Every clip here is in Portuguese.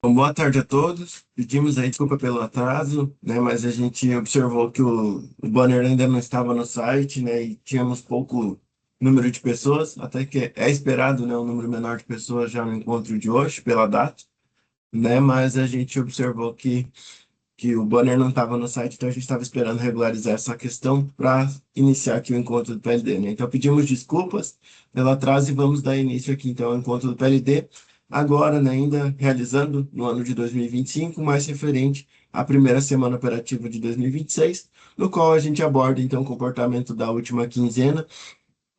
Bom, boa tarde a todos. Pedimos aí desculpa pelo atraso, né? Mas a gente observou que o banner ainda não estava no site, né? E tínhamos pouco número de pessoas, até que é esperado, né? Um número menor de pessoas já no encontro de hoje, pela data, né? Mas a gente observou que o banner não estava no site, então a gente estava esperando regularizar essa questão para iniciar aqui o encontro do PLD, né? Então pedimos desculpas pelo atraso e vamos dar início aqui então ao encontro do PLD, agora, né, ainda realizando no ano de 2025, mais referente à primeira semana operativa de 2026, no qual a gente aborda então o comportamento da última quinzena,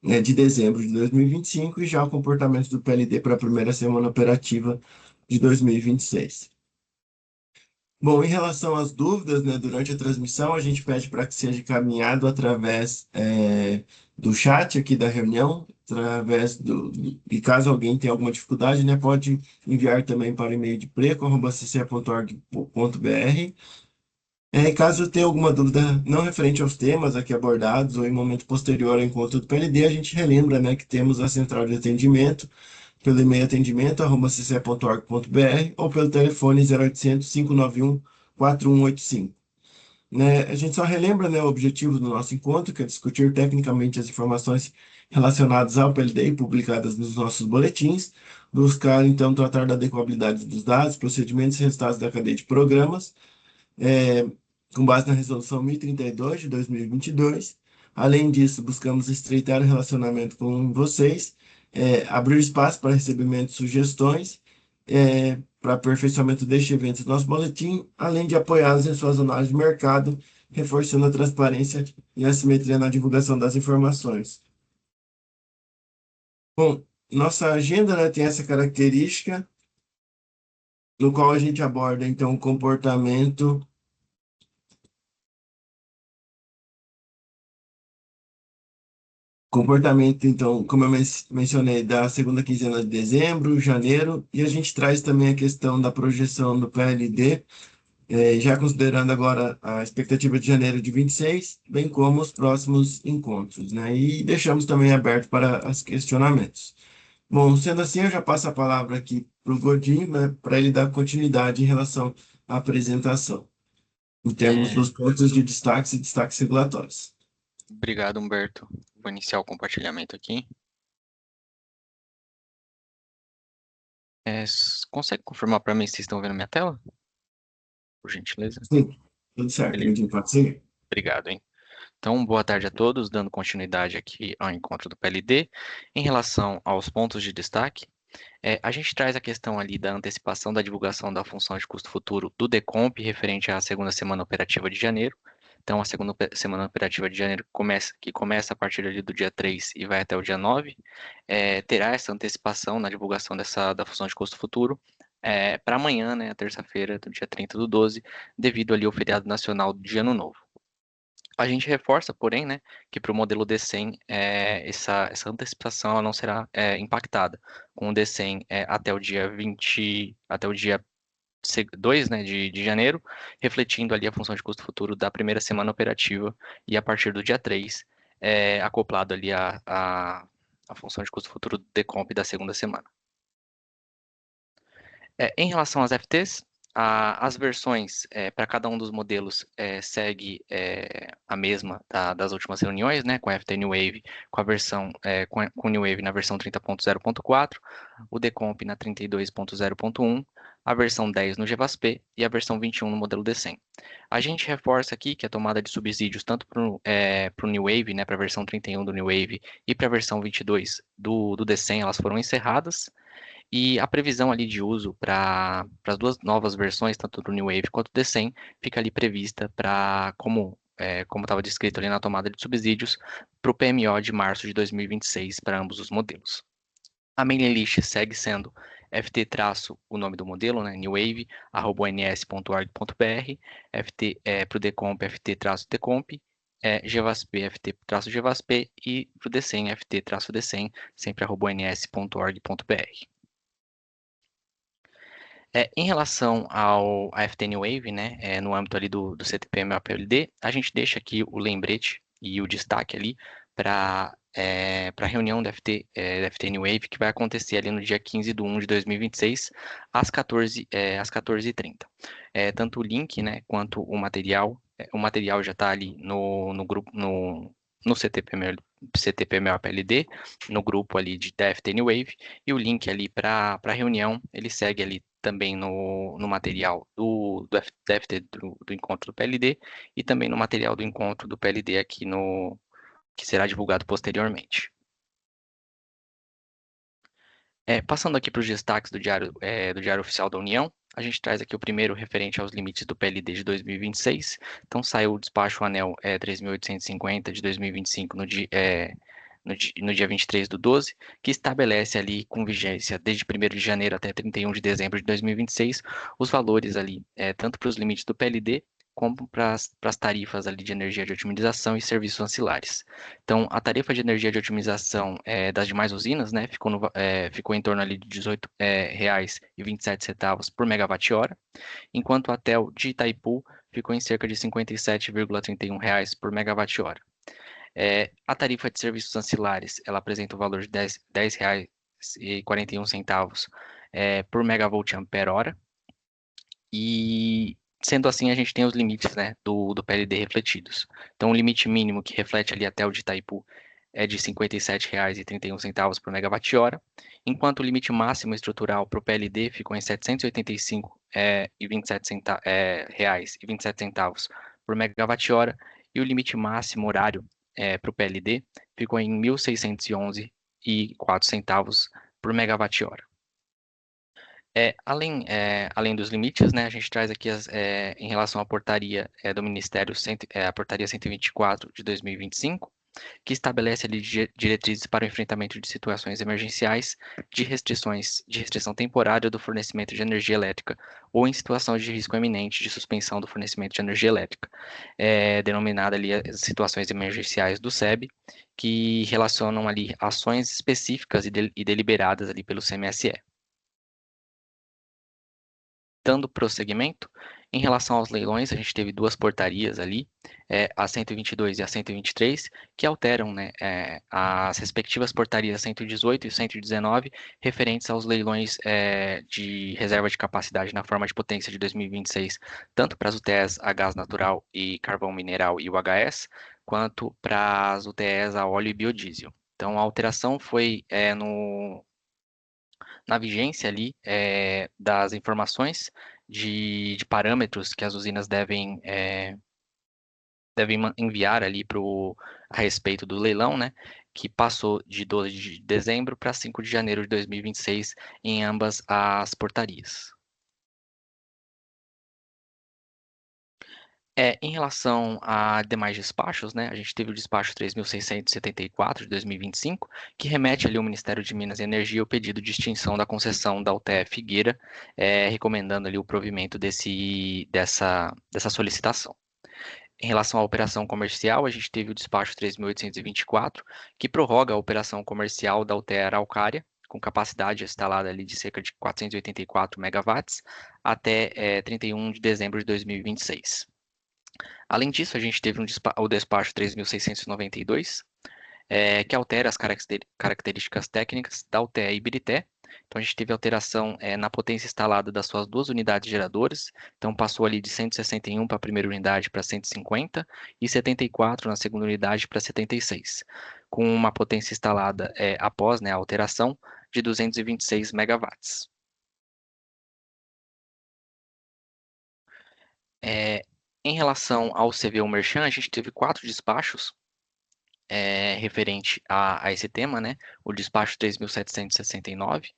né, de dezembro de 2025 e já o comportamento do PLD para a primeira semana operativa de 2026. Bom, em relação às dúvidas, né, durante a transmissão, a gente pede para que seja encaminhado através do chat aqui da reunião, e caso alguém tenha alguma dificuldade, né, pode enviar também para o e-mail de preco@cc.org.br. E caso tenha alguma dúvida não referente aos temas aqui abordados ou em momento posterior ao encontro do PLD, a gente relembra, né, que temos a central de atendimento pelo e-mail atendimento@cc.org.br ou pelo telefone 0800 591 4185. Né? A gente só relembra, né, o objetivo do nosso encontro, que é discutir tecnicamente as informações relacionadas ao PLD publicadas nos nossos boletins, buscar, então, tratar da adequabilidade dos dados, procedimentos e resultados da cadeia de programas, é, com base na Resolução 1032 de 2022. Além disso, buscamos estreitar o relacionamento com vocês, abrir espaço para recebimento de sugestões, para aperfeiçoamento deste evento do nosso boletim, além de apoiá-los em suas análises de mercado, reforçando a transparência e a simetria na divulgação das informações. Bom, nossa agenda, né, tem essa característica, no qual a gente aborda, então, o comportamento, então, como eu mencionei, da segunda quinzena de dezembro, janeiro, e a gente traz também a questão da projeção do PLD, já considerando agora a expectativa de janeiro de 26, bem como os próximos encontros, né? E deixamos também aberto para os questionamentos. Bom, sendo assim, eu já passo a palavra aqui para o Godinho, né, para ele dar continuidade em relação à apresentação, em termos É, dos pontos de destaques e destaques regulatórios. Obrigado, Humberto. Vou iniciar o compartilhamento aqui. Consegue confirmar para mim se estão vendo minha tela? Por gentileza. Sim, tudo certo, Beleza. Godinho, pode seguir. Obrigado, hein? Então, boa tarde a todos, dando continuidade aqui ao encontro do PLD. Em relação aos pontos de destaque, a gente traz a questão ali da antecipação da divulgação da função de custo futuro do Decomp referente à segunda semana operativa de janeiro. Então, a segunda semana operativa de janeiro que começa a partir ali do dia 3 e vai até o dia 9, terá essa antecipação na divulgação da função de custo futuro para amanhã, né, a terça-feira, do dia 30 do 12, devido ali ao feriado nacional de Ano Novo. A gente reforça, porém, né, que para o modelo D100, essa antecipação ela não será impactada, com o D100 até o dia 20, até o dia 2, né, de janeiro, refletindo ali a função de custo futuro da primeira semana operativa, e a partir do dia 3, acoplado ali a função de custo futuro do Decomp da segunda semana. Em relação às FTs, as versões para cada um dos modelos segue a mesma das últimas reuniões, né, com a FT New Wave, com a versão com o New Wave na versão 30.0.4, o Decomp na 32.0.1, a versão 10 no GVASP e a versão 21 no modelo D100. A gente reforça aqui que a tomada de subsídios tanto para o New Wave, né, para a versão 31 do New Wave e para a versão 22 do D100, elas foram encerradas. E a previsão ali de uso para as duas novas versões, tanto do New Wave quanto do D100, fica ali prevista para, como estava descrito ali na tomada de subsídios, para o PMO de março de 2026 para ambos os modelos. A mailing list segue sendo FT o nome do modelo, né, New Wave, @ons.org.br, FT para o Decomp, FT-Decomp, GVASP, FT-GVASP e para o D100, FT-D100, sempre @ons.org.br. Em relação à FTN Wave, né, no âmbito ali do CTPM-APLD, a gente deixa aqui o lembrete e o destaque ali para para a reunião da FT New Wave, que vai acontecer ali no dia 15/1/2026, às 14h30. Tanto o link, né, quanto o material já está ali no grupo, no CTPML PLD, no grupo ali da FT New Wave, e o link ali para a reunião, ele segue ali também no material da FT do encontro do PLD, e também no material do encontro do PLD aqui que será divulgado posteriormente. Passando aqui para os destaques do Diário Oficial da União, a gente traz aqui o primeiro referente aos limites do PLD de 2026. Então, saiu o despacho ANEL 3.850 de 2025 no dia 23/12, que estabelece ali com vigência desde 1º de janeiro até 31 de dezembro de 2026 os valores ali, tanto para os limites do PLD como para as tarifas ali de energia de otimização e serviços ancilares. Então, a tarifa de energia de otimização das demais usinas, né, ficou em torno ali de R$ 18,27 por megawatt-hora, enquanto a TEL de Itaipu ficou em cerca de R$ 57,31 por megawatt-hora. A tarifa de serviços ancilares, ela apresenta o valor de R$ 10,41 por megawatt-hora, e sendo assim, a gente tem os limites, né, do PLD refletidos. Então, o limite mínimo que reflete ali até o de Itaipu é de R$ 57,31 por megawatt-hora, enquanto o limite máximo estrutural para o PLD ficou em R$ 785,27 por megawatt-hora, e o limite máximo horário para o PLD ficou em R$ 1.611,04 por megawatt-hora. Além dos limites, né, a gente traz aqui em relação à portaria do Ministério, a portaria 124 de 2025, que estabelece ali diretrizes para o enfrentamento de situações emergenciais de restrição temporária do fornecimento de energia elétrica ou em situação de risco eminente de suspensão do fornecimento de energia elétrica, denominada ali as situações emergenciais do SEB, que relacionam ali ações específicas e deliberadas ali pelo CMSE. Dando prosseguimento, em relação aos leilões, a gente teve duas portarias ali, a 122 e a 123, que alteram, né, as respectivas portarias 118 e 119, referentes aos leilões de reserva de capacidade na forma de potência de 2026, tanto para as UTEs a gás natural e carvão mineral e o HS, quanto para as UTEs a óleo e biodiesel. Então, a alteração foi na vigência ali das informações de parâmetros que as usinas devem enviar ali a respeito do leilão, né, que passou de 12 de dezembro para 5 de janeiro de 2026 em ambas as portarias. Em relação a demais despachos, né, a gente teve o despacho 3.674 de 2025, que remete ali ao Ministério de Minas e Energia o pedido de extinção da concessão da UTE Figueira, recomendando ali o provimento dessa solicitação. Em relação à operação comercial, a gente teve o despacho 3.824, que prorroga a operação comercial da UTE Araucária, com capacidade instalada ali de cerca de 484 megawatts, até 31 de dezembro de 2026. Além disso, a gente teve o despacho 3.692, que altera as características técnicas da UTE e Ibirité. Então, a gente teve alteração na potência instalada das suas duas unidades geradoras. Então, passou ali de 161 para a primeira unidade para 150 e 74 na segunda unidade para 76, com uma potência instalada após, né, a alteração de 226 megawatts. Em relação ao CVU Merchan, a gente teve 4 despachos referente a esse tema, né? O despacho 3.769,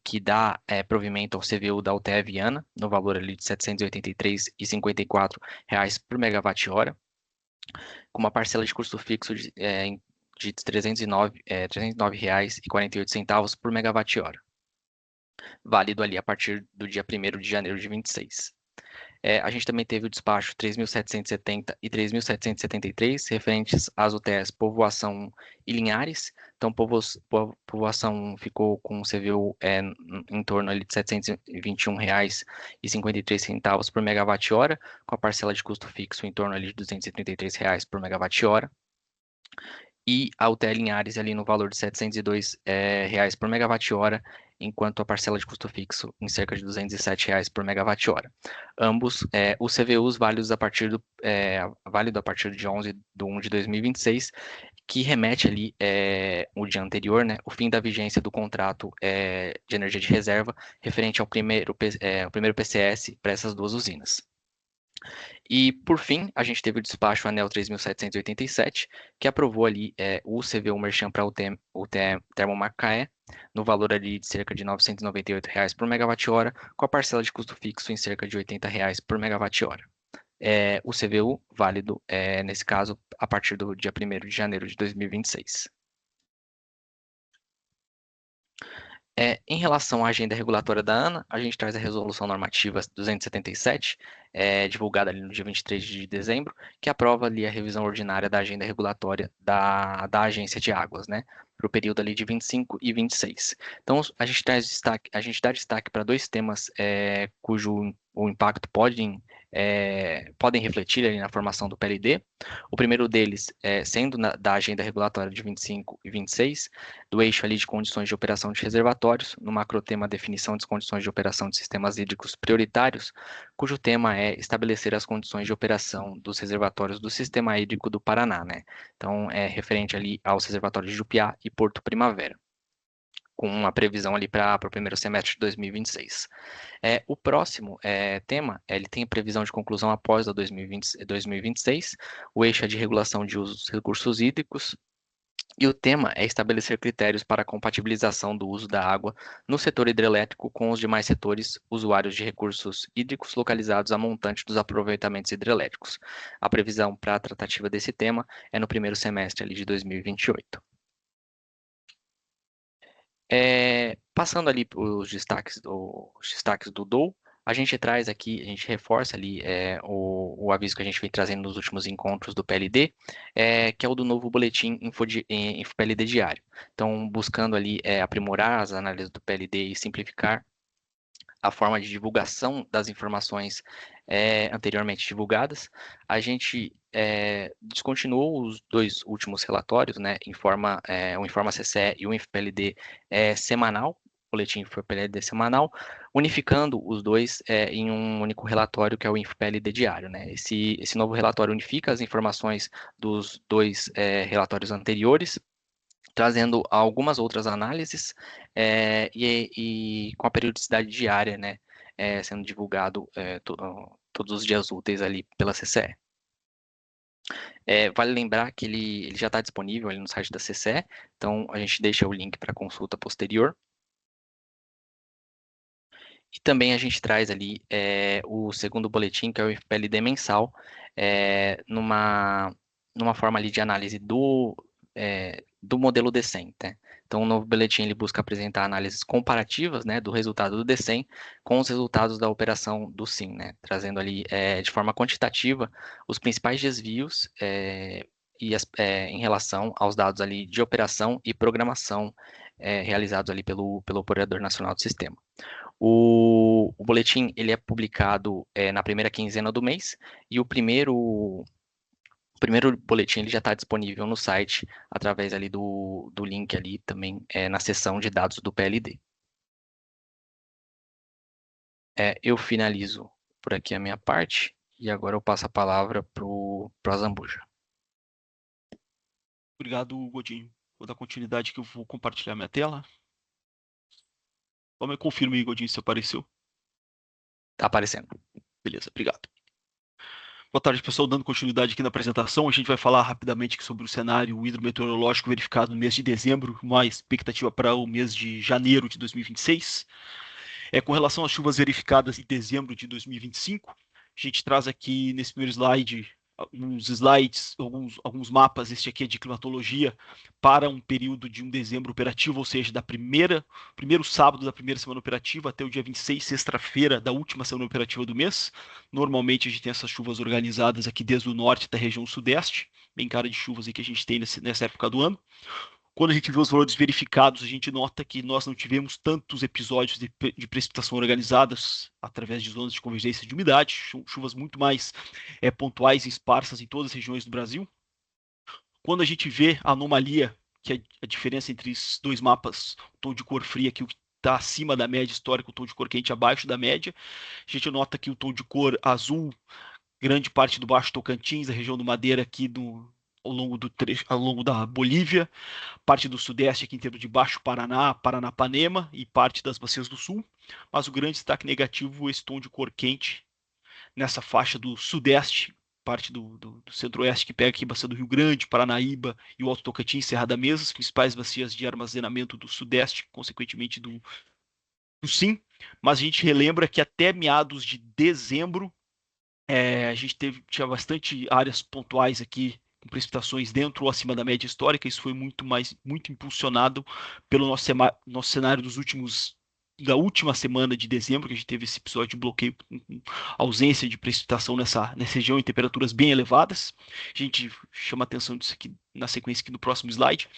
que dá provimento ao CVU da UTE Viana, no valor ali de R$ 783,54 por megawatt-hora, com uma parcela de custo fixo de R$ 309,48 por megawatt-hora, válido ali a partir do dia 1º de janeiro de 26. A gente também teve o despacho 3.770 e 3.773, referentes às UTEs Povoação e Linhares. Então, Povoação ficou com o CVU em torno ali de R$ 721,53 por megawatt-hora, com a parcela de custo fixo em torno ali de R$ 233 por megawatt-hora. e a UTE Linhares ali no valor de R$ 702 reais por megawatt-hora, enquanto a parcela de custo fixo em cerca de R$ 207 reais por megawatt-hora. Ambos os CVUs válidos válido a partir de 11 de 1 de 2026, que remete ali o dia anterior, né, o fim da vigência do contrato de energia de reserva referente ao primeiro PCS para essas duas usinas. E, por fim, a gente teve o despacho ANEEL 3.787, que aprovou ali o CVU Merchan para o UTE Termomacaé, no valor ali de cerca de R$ 998 reais por megawatt-hora, com a parcela de custo fixo em cerca de R$ 80 reais por megawatt-hora. O CVU válido, nesse caso, a partir do dia 1º de janeiro de 2026. Em relação à agenda regulatória da ANA, a gente traz a Resolução Normativa 277, divulgada ali no dia 23 de dezembro, que aprova ali a revisão ordinária da agenda regulatória da Agência de Águas, né, para o período ali de 25 e 26. Então, a gente dá destaque para dois temas cujo o impacto podem refletir ali na formação do PLD. O primeiro deles, sendo da agenda regulatória de 25 e 26, do eixo ali de condições de operação de reservatórios, no macrotema definição das condições de operação de sistemas hídricos prioritários, cujo tema é estabelecer as condições de operação dos reservatórios do sistema hídrico do Paraná, né? Então, é referente ali aos reservatórios de Jupiá e Porto Primavera, com uma previsão ali para o primeiro semestre de 2026. O próximo tema, ele tem previsão de conclusão após a 2026, o eixo é de regulação de uso dos recursos hídricos, e o tema é estabelecer critérios para a compatibilização do uso da água no setor hidrelétrico com os demais setores usuários de recursos hídricos localizados a montante dos aproveitamentos hidrelétricos. A previsão para a tratativa desse tema é no primeiro semestre ali de 2028. Passando ali os destaques do DOU, a gente traz aqui, a gente reforça ali o aviso que a gente vem trazendo nos últimos encontros do PLD, que é o do novo boletim InfoPLD diário. Então, buscando ali aprimorar as análises do PLD e simplificar a forma de divulgação das informações anteriormente divulgadas, a gente descontinuou os dois últimos relatórios, né, o Informa CCE e o InfoPLD semanal, boletim InfoPLD semanal, unificando os dois em um único relatório, que é o InfoPLD diário, né. Esse novo relatório unifica as informações dos dois relatórios anteriores, trazendo algumas outras análises e com a periodicidade diária, né, sendo divulgado todos os dias úteis ali pela CCE. Vale lembrar que ele já está disponível ali no site da CCE, então a gente deixa o link para consulta posterior. E também a gente traz ali o segundo boletim, que é o IFPLD mensal, numa forma ali de análise do modelo DECEM, né? Então, o novo boletim ele busca apresentar análises comparativas, né, do resultado do DECEM com os resultados da operação do SIM, né, trazendo ali de forma quantitativa os principais desvios em relação aos dados ali de operação e programação realizados ali pelo Operador Nacional do Sistema. O boletim ele é publicado na primeira quinzena do mês, e o primeiro boletim ele já está disponível no site através ali do link ali também na seção de dados do PLD. Eu finalizo por aqui a minha parte e agora eu passo a palavra para o Azambuja. Obrigado, Godinho. Vou dar continuidade que eu vou compartilhar minha tela. Só me confirma aí, Godinho, se apareceu. Tá aparecendo. Beleza, obrigado. Boa tarde, pessoal. Dando continuidade aqui na apresentação, a gente vai falar rapidamente sobre o cenário hidrometeorológico verificado no mês de dezembro, uma expectativa para o mês de janeiro de 2026. Com relação às chuvas verificadas em dezembro de 2025, a gente traz aqui nesse primeiro slide alguns slides, alguns mapas. Este aqui é de climatologia para um período de um dezembro operativo, ou seja, primeiro sábado da primeira semana operativa até o dia 26, sexta-feira da última semana operativa do mês. Normalmente a gente tem essas chuvas organizadas aqui desde o norte da região sudeste, bem cara de chuvas aí que a gente tem nessa época do ano. Quando a gente vê os valores verificados, a gente nota que nós não tivemos tantos episódios de precipitação organizadas através de zonas de convergência de umidade, chuvas muito mais pontuais e esparsas em todas as regiões do Brasil. Quando a gente vê a anomalia, que é a diferença entre esses dois mapas, o tom de cor fria aqui, o que está acima da média histórica, o tom de cor quente abaixo da média, a gente nota que o tom de cor azul, grande parte do Baixo Tocantins, a região do Madeira aqui ao longo do trecho, ao longo da Bolívia, parte do Sudeste aqui em termos de Baixo Paraná, Paranapanema e parte das bacias do Sul, mas o grande destaque negativo é esse tom de cor quente nessa faixa do Sudeste, parte do Centro-Oeste que pega aqui a bacia do Rio Grande, Paranaíba e o Alto Tocantins, Serra da Mesa, as principais bacias de armazenamento do Sudeste, consequentemente do Sim, mas a gente relembra que até meados de dezembro a gente tinha bastante áreas pontuais aqui com precipitações dentro ou acima da média histórica. Isso foi muito impulsionado pelo nosso cenário da última semana de dezembro, que a gente teve esse episódio de bloqueio com ausência de precipitação nessa região em temperaturas bem elevadas. A gente chama atenção disso aqui na sequência aqui no próximo slide.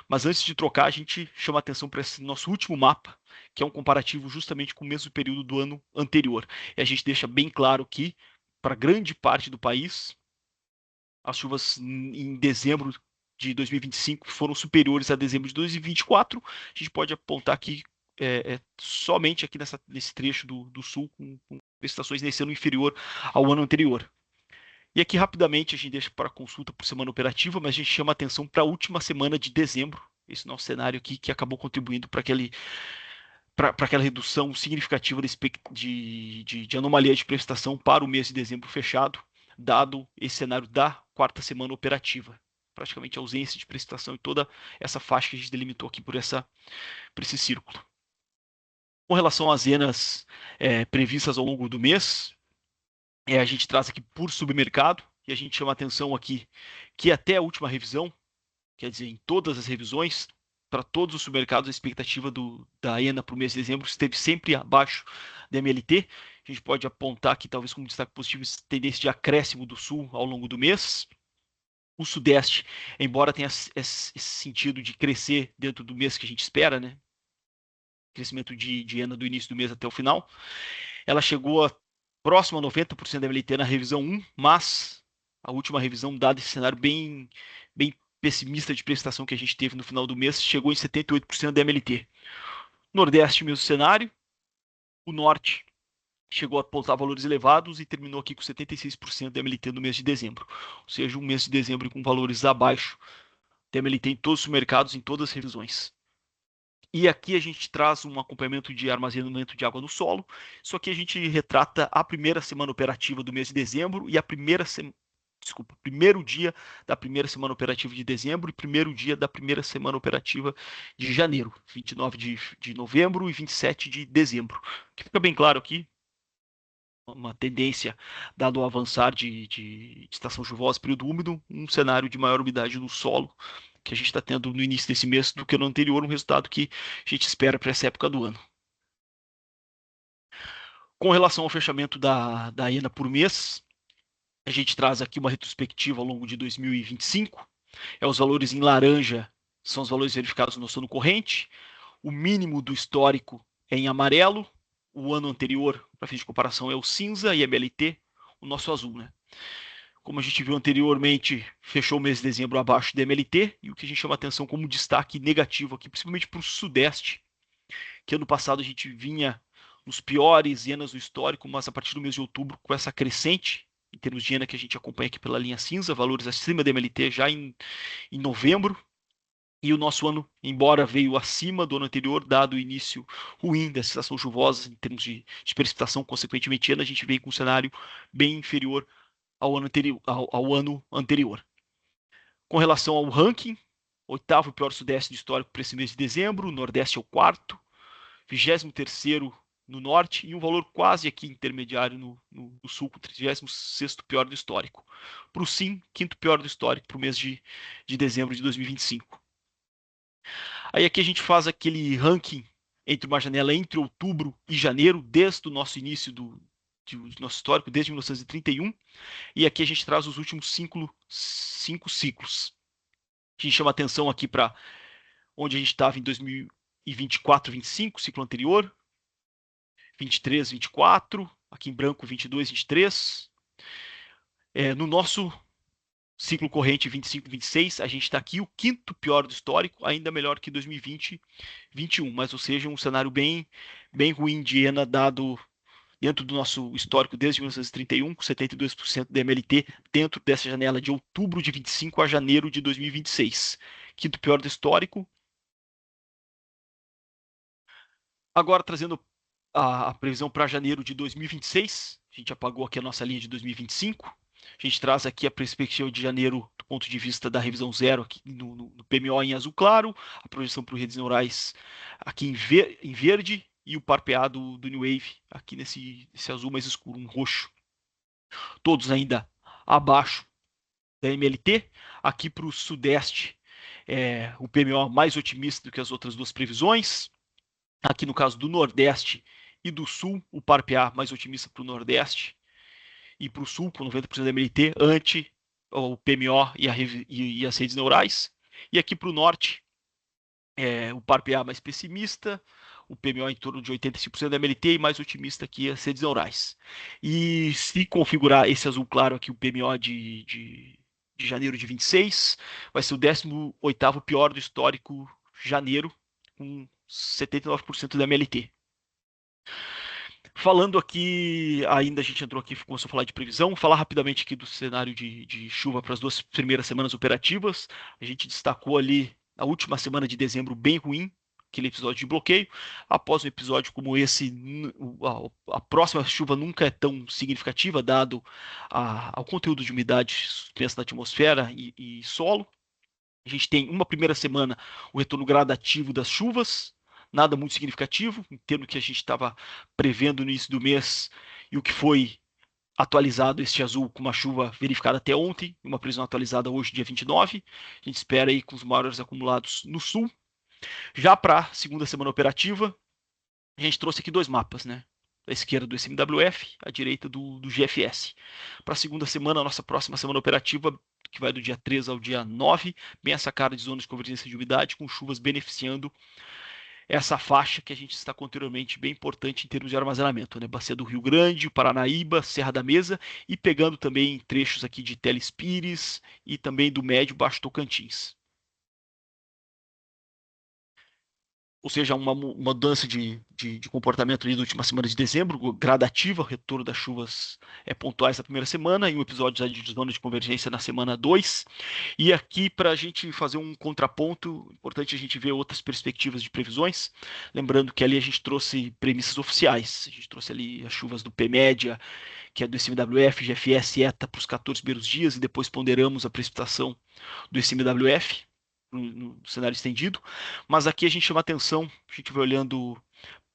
Mas antes de trocar, a gente chama atenção para esse nosso último mapa, que é um comparativo justamente com o mesmo período do ano anterior. E a gente deixa bem claro que, para grande parte do país, as chuvas em dezembro de 2025 foram superiores a dezembro de 2024. A gente pode apontar aqui somente aqui nesse trecho do sul, com precipitações nesse ano inferior ao ano anterior. E aqui, rapidamente, a gente deixa para consulta por semana operativa, mas a gente chama atenção para a última semana de dezembro, esse nosso cenário aqui, que acabou contribuindo para aquela redução significativa de anomalia de precipitação para o mês de dezembro fechado, dado esse cenário da quarta semana operativa. Praticamente a ausência de precipitação em toda essa faixa que a gente delimitou aqui por esse círculo. Com relação às zenas previstas ao longo do mês, a gente traz aqui por submercado, e a gente chama atenção aqui que até a última revisão, quer dizer, em todas as revisões, para todos os submercados, a expectativa da ENA para o mês de dezembro esteve sempre abaixo da MLT. A gente pode apontar aqui, talvez como destaque positivo, tendência de acréscimo do sul ao longo do mês. O Sudeste, embora tenha esse sentido de crescer dentro do mês que a gente espera, né? Crescimento de ENA do início do mês até o final, ela chegou próximo a 90% da MLT na revisão 1, mas a última revisão, dado esse cenário bem pessimista de prestação que a gente teve no final do mês, chegou em 78% da MLT. Nordeste, mesmo cenário. O Norte chegou a apontar valores elevados e terminou aqui com 76% da MLT no mês de dezembro. Ou seja, um mês de dezembro com valores abaixo da MLT em todos os mercados, em todas as revisões. E aqui a gente traz um acompanhamento de armazenamento de água no solo. Isso aqui a gente retrata a primeira semana operativa do mês de dezembro e primeiro dia da primeira semana operativa de dezembro e primeiro dia da primeira semana operativa de janeiro, 29 de novembro e 27 de dezembro. Que fica bem claro aqui, uma tendência, dado o avançar de estação chuvosa, período úmido, um cenário de maior umidade no solo que a gente está tendo no início desse mês do que no anterior, um resultado que a gente espera para essa época do ano. Com relação ao fechamento da ENA por mês, a gente traz aqui uma retrospectiva ao longo de 2025. Os valores em laranja são os valores verificados no sono corrente. O mínimo do histórico é em amarelo. O ano anterior, para fim de comparação, é o cinza e a MLT, o nosso azul, né? Como a gente viu anteriormente, fechou o mês de dezembro abaixo da MLT, e o que a gente chama atenção como destaque negativo aqui, principalmente para o Sudeste, que ano passado a gente vinha nos piores ENAs do histórico, mas a partir do mês de outubro, com essa crescente, em termos de ENA que a gente acompanha aqui pela linha cinza, valores acima da MLT já em novembro, e o nosso ano, embora veio acima do ano anterior, dado o início ruim da estação chuvosa, em termos de precipitação, consequentemente, a gente vem com um cenário bem inferior ao ano anterior. Com relação ao ranking, oitavo pior Sudeste do histórico para esse mês de dezembro, o Nordeste é o quarto, 23º no Norte e um valor quase aqui intermediário no Sul, com 36º pior do histórico. Para o Sim, quinto pior do histórico para o mês de dezembro de 2025. Aí aqui a gente faz aquele ranking entre uma janela entre outubro e janeiro, desde o nosso início do nosso histórico, desde 1931, e aqui a gente traz os últimos 5 ciclos. A gente chama atenção aqui para onde a gente estava em 2024, 25, ciclo anterior, 23, 24, aqui em branco 22, 23. No nosso ciclo corrente 25-26, a gente está aqui o quinto pior do histórico, ainda melhor que 2020-21, mas ou seja, um cenário bem ruim de ENA dado dentro do nosso histórico desde 1931, com 72% da MLT dentro dessa janela de outubro de 25 a janeiro de 2026. Quinto pior do histórico. Agora trazendo a previsão para janeiro de 2026, a gente apagou aqui a nossa linha de 2025, a gente traz aqui a perspectiva de janeiro do ponto de vista da revisão zero aqui no PMO em azul claro, a projeção para redes neurais aqui em verde e o PAR-PA do New Wave aqui nesse azul mais escuro, um roxo. Todos ainda abaixo da MLT. Aqui para o sudeste, o PMO mais otimista do que as outras duas previsões. Aqui no caso do nordeste e do sul, o PAR-PA mais otimista para o nordeste e para o sul, com 90% da MLT, ante o PMO e as redes neurais. E aqui para o norte, o PAR-PA mais pessimista, o PMO em torno de 85% da MLT e mais otimista que as redes neurais. E se configurar esse azul claro aqui, o PMO de janeiro de 26, vai ser o 18º pior do histórico janeiro, com 79% da MLT. Falando aqui, ainda a gente entrou aqui, começou a falar de previsão, falar rapidamente aqui do cenário de chuva para as 2 primeiras semanas operativas. A gente destacou ali a última semana de dezembro bem ruim, aquele episódio de bloqueio. Após um episódio como esse, a próxima chuva nunca é tão significativa, dado ao conteúdo de umidade suspensa na atmosfera e solo. A gente tem uma primeira semana o retorno gradativo das chuvas, nada muito significativo, em termos que a gente estava prevendo no início do mês e o que foi atualizado este azul com uma chuva verificada até ontem, uma previsão atualizada hoje, dia 29. A gente espera aí com os maiores acumulados no sul. Já para a segunda semana operativa, a gente trouxe aqui 2 mapas, né? A esquerda do SMWF, a direita do GFS. Para a segunda semana, a nossa próxima semana operativa, que vai do dia 3 ao dia 9, bem essa cara de zonas de convergência de umidade, com chuvas beneficiando essa faixa que a gente está anteriormente, bem importante em termos de armazenamento, né? Bacia do Rio Grande, Paranaíba, Serra da Mesa, e pegando também trechos aqui de Telespires e também do Médio Baixo Tocantins. Ou seja, uma mudança de comportamento ali na última semana de dezembro, gradativa, o retorno das chuvas pontuais na primeira semana, e um episódio de zona de convergência na semana 2. E aqui, para a gente fazer um contraponto, importante a gente ver outras perspectivas de previsões, lembrando que ali a gente trouxe premissas oficiais, a gente trouxe ali as chuvas do P-média, que é do SMWF, GFS, ETA para os 14 primeiros dias, e depois ponderamos a precipitação do SMWF, no cenário estendido, mas aqui a gente chama atenção, a gente vai olhando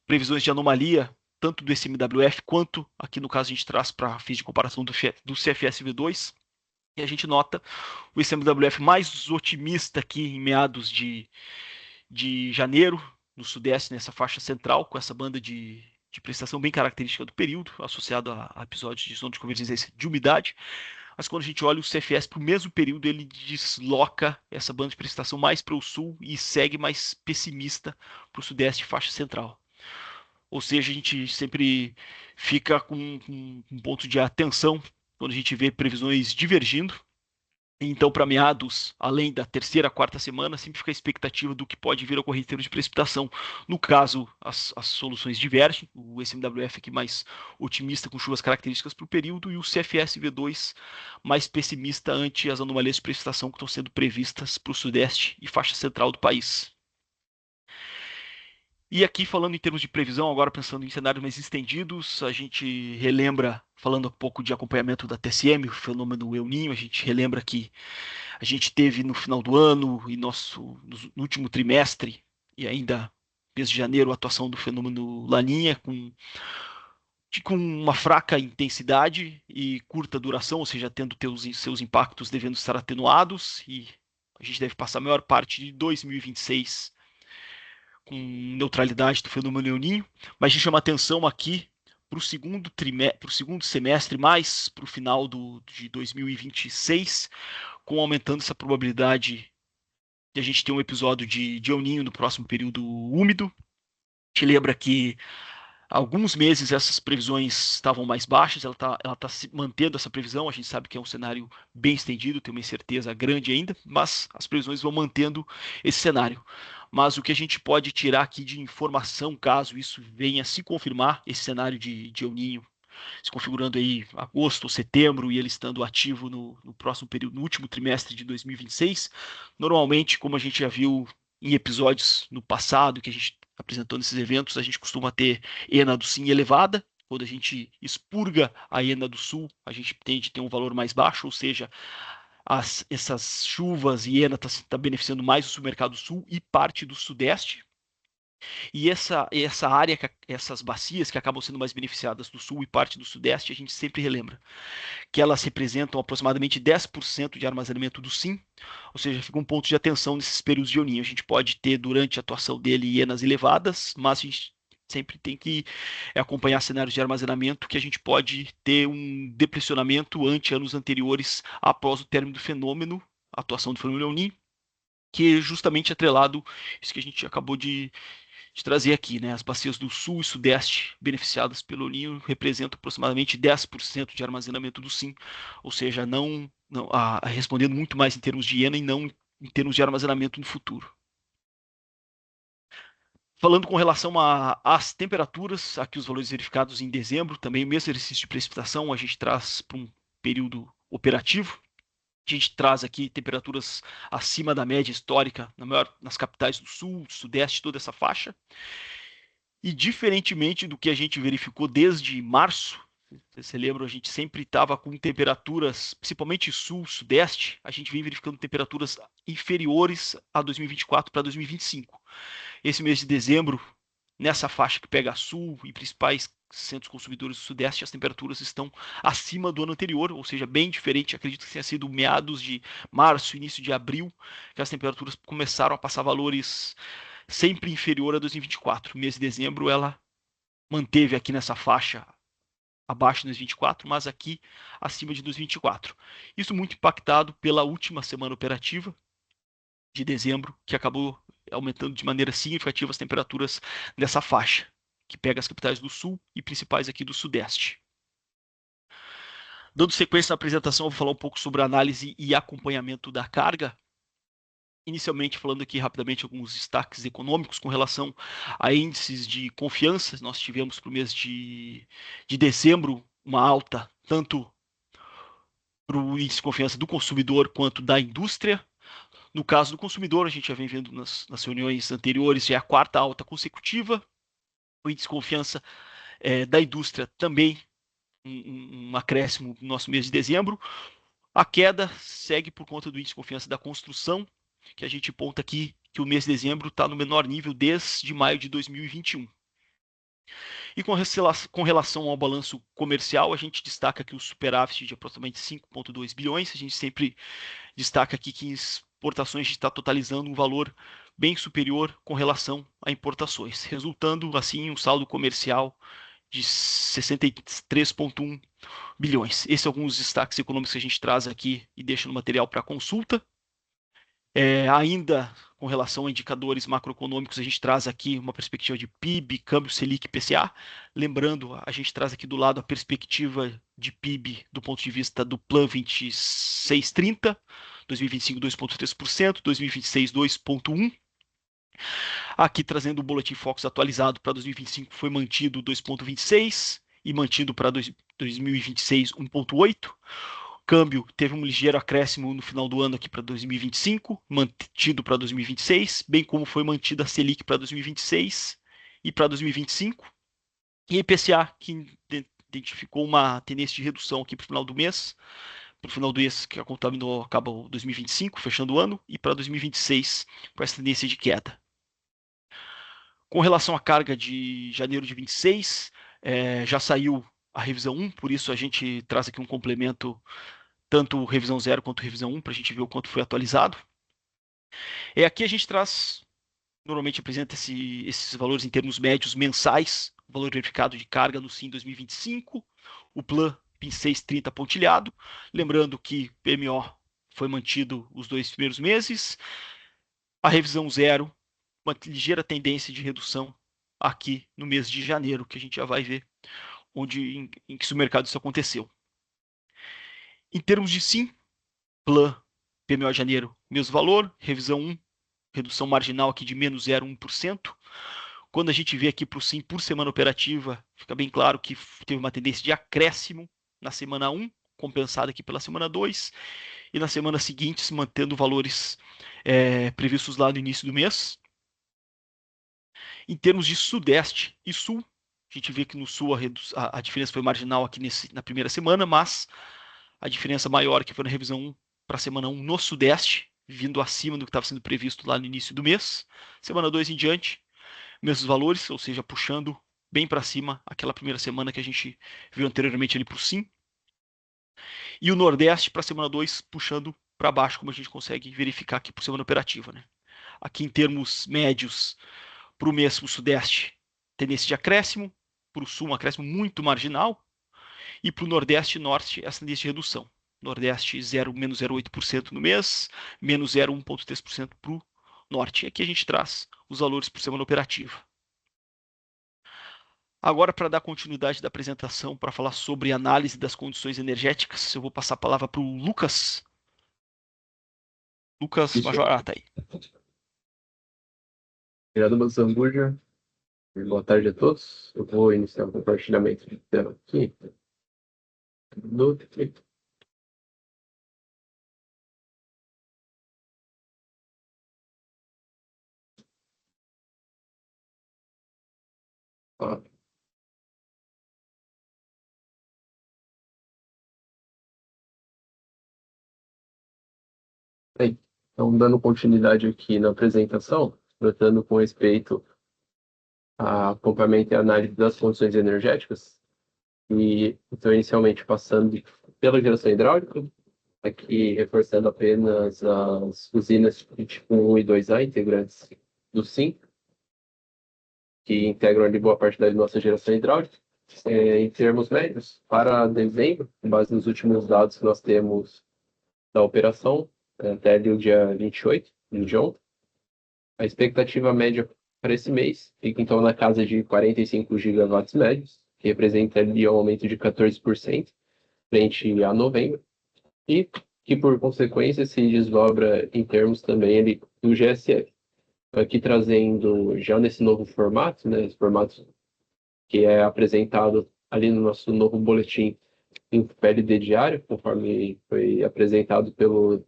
previsões de anomalia, tanto do SMWF quanto, aqui no caso a gente traz para fins de comparação do CFS-V2, e a gente nota o SMWF mais otimista aqui em meados de janeiro, no sudeste, nessa faixa central, com essa banda de prestação bem característica do período, associado a episódios de zona de convergência de umidade. Mas quando a gente olha o CFS para o mesmo período, ele desloca essa banda de precipitação mais para o sul e segue mais pessimista para o sudeste e faixa central. Ou seja, a gente sempre fica com um ponto de atenção quando a gente vê previsões divergindo. Então, para meados, além da terceira, quarta semana, sempre fica a expectativa do que pode vir a ocorrer em termos de precipitação. No caso, as soluções divergem. O SMWF aqui mais otimista, com chuvas características para o período, e o CFS-V2 mais pessimista ante as anomalias de precipitação que estão sendo previstas para o sudeste e faixa central do país. E aqui, falando em termos de previsão, agora pensando em cenários mais estendidos, a gente relembra, falando um pouco de acompanhamento da TSM, o fenômeno El Niño, a gente relembra que a gente teve no final do ano e no último trimestre, e ainda mês de janeiro, a atuação do fenômeno Laninha, com uma fraca intensidade e curta duração, ou seja, tendo seus impactos devendo estar atenuados, e a gente deve passar a maior parte de 2026 com neutralidade do fenômeno El Niño, mas a gente chama atenção aqui para o segundo semestre, mais para o final de 2026, com aumentando essa probabilidade de a gente ter um episódio de El Niño no próximo período úmido. A gente lembra que alguns meses essas previsões estavam mais baixas, ela tá se mantendo essa previsão, a gente sabe que é um cenário bem estendido, tem uma incerteza grande ainda, mas as previsões vão mantendo esse cenário. Mas o que a gente pode tirar aqui de informação, caso isso venha se confirmar, esse cenário de El Niño se configurando aí agosto ou setembro e ele estando ativo no próximo período, no último trimestre de 2026, normalmente, como a gente já viu em episódios no passado que a gente apresentou nesses eventos, a gente costuma ter ENA do Sim elevada. Quando a gente expurga a ENA do Sul, a gente tende a ter um valor mais baixo, ou seja, essas chuvas e ENA tá beneficiando mais o submercado sul e parte do sudeste. E essa área, essas bacias que acabam sendo mais beneficiadas do sul e parte do sudeste, a gente sempre relembra que elas representam aproximadamente 10% de armazenamento do Sim, ou seja, fica um ponto de atenção nesses períodos de El Niño. A gente pode ter durante a atuação dele hienas elevadas, mas a gente sempre tem que acompanhar cenários de armazenamento que a gente pode ter um depressionamento ante anos anteriores após o término do fenômeno, a atuação do fenômeno El Niño, que é justamente atrelado isso que a gente acabou de trazer aqui, né? As bacias do sul e sudeste beneficiadas pelo El Niño representam aproximadamente 10% de armazenamento do Sim, ou seja, respondendo muito mais em termos de iena e não em termos de armazenamento no futuro. Falando com relação às temperaturas, aqui os valores verificados em dezembro, também o mesmo exercício de precipitação a gente traz para um período operativo. A gente traz aqui temperaturas acima da média histórica nas capitais do sul, sudeste, toda essa faixa. E diferentemente do que a gente verificou desde março, você lembra, a gente sempre estava com temperaturas, principalmente sul, sudeste, a gente vem verificando temperaturas inferiores a 2024 para 2025. Esse mês de dezembro, nessa faixa que pega sul e principais centros consumidores do sudeste, as temperaturas estão acima do ano anterior, ou seja, bem diferente. Acredito que tenha sido meados de março, início de abril, que as temperaturas começaram a passar valores sempre inferior a 2024. Mês de dezembro ela manteve aqui nessa faixa abaixo de 2024, mas aqui acima de 2024. Isso muito impactado pela última semana operativa de dezembro, que acabou aumentando de maneira significativa as temperaturas nessa faixa, que pega as capitais do sul e principais aqui do sudeste. Dando sequência na apresentação, eu vou falar um pouco sobre análise e acompanhamento da carga. Inicialmente, falando aqui rapidamente alguns destaques econômicos com relação a índices de confiança. Nós tivemos para o mês de dezembro uma alta tanto para o índice de confiança do consumidor quanto da indústria. No caso do consumidor, a gente já vem vendo nas reuniões anteriores, já é a quarta alta consecutiva. O índice de confiança da indústria também um acréscimo no nosso mês de dezembro. A queda segue por conta do índice de confiança da construção, que a gente aponta aqui que o mês de dezembro está no menor nível desde maio de 2021. E com relação ao balanço comercial, a gente destaca aqui o superávit de aproximadamente 5,2 bilhões. A gente sempre destaca aqui que exportações está totalizando um valor bem superior com relação a importações, resultando assim um saldo comercial de 63,1 bilhões. Esses são alguns destaques econômicos que a gente traz aqui e deixa no material para consulta. Ainda com relação a indicadores macroeconômicos, a gente traz aqui uma perspectiva de PIB, câmbio Selic, PCA. Lembrando, a gente traz aqui do lado a perspectiva de PIB do ponto de vista do Plan 2630, 2025 2,3%, 2026 2,1%. Aqui trazendo o Boletim Focus atualizado para 2025 foi mantido 2,26% e mantido para 2026 1,8%. Câmbio teve um ligeiro acréscimo no final do ano aqui para 2025, mantido para 2026, bem como foi mantida a Selic para 2026 e para 2025. E IPCA, que identificou uma tendência de redução aqui para o final do mês, para o final do mês que acaba 2025, fechando o ano, e para 2026 com essa tendência de queda. Com relação à carga de janeiro de 26, já saiu a revisão 1, por isso a gente traz aqui um complemento, tanto revisão 0 quanto revisão 1, para a gente ver o quanto foi atualizado. Aqui a gente traz, normalmente apresenta esses valores em termos médios mensais, o valor verificado de carga no SIM 2025, o Plan PIN 630 pontilhado, lembrando que PMO foi mantido os 2 primeiros meses, a revisão 0, uma ligeira tendência de redução aqui no mês de janeiro, que a gente já vai ver em que mercado isso aconteceu. Em termos de sim, Plan, PMO de janeiro, mesmo valor, revisão 1, redução marginal aqui de menos 0,1%. Quando a gente vê aqui para o sim por semana operativa, fica bem claro que teve uma tendência de acréscimo na semana 1, compensada aqui pela semana 2, e nas semanas seguintes mantendo valores previstos lá no início do mês. Em termos de Sudeste e Sul, a gente vê que no Sul a diferença foi marginal aqui na primeira semana, mas a diferença maior que foi na revisão 1 para a semana 1 no Sudeste, vindo acima do que estava sendo previsto lá no início do mês. Semana 2 em diante, mesmos valores, ou seja, puxando bem para cima aquela primeira semana que a gente viu anteriormente ali para o Sim. E o Nordeste para a semana 2 puxando para baixo, como a gente consegue verificar aqui por semana operativa, né? Aqui em termos médios, para o mês, o Sudeste, tendência de acréscimo, para o Sul, um acréscimo muito marginal, e para o Nordeste e Norte, essa tendência de redução. Nordeste, menos 0,8% no mês, menos 0,1,3% para o Norte. E aqui a gente traz os valores por semana operativa. Agora, para dar continuidade da apresentação, para falar sobre análise das condições energéticas, eu vou passar a palavra para o Lucas. Lucas Major, tá aí. Obrigado, Mazambuja. Boa tarde a todos. Eu vou iniciar o compartilhamento de tela aqui. Então, dando continuidade aqui na apresentação, tratando com respeito a acompanhamento e análise das condições energéticas, e então, inicialmente, passando pela geração hidráulica, aqui reforçando apenas as usinas de tipo 1 e 2A, integrantes do SIM, que integram ali boa parte da nossa geração hidráulica. Em termos médios, para dezembro, com base nos últimos dados que nós temos da operação, até o dia 28 de ontem, a expectativa média para esse mês fica então na casa de 45 gigawatts médios, que representa ali um aumento de 14% frente a novembro, e que por consequência se desdobra em termos também ali do GSF. Aqui trazendo já nesse novo formato, né, esse formato que é apresentado ali no nosso novo boletim em PLD diário, conforme foi apresentado pelo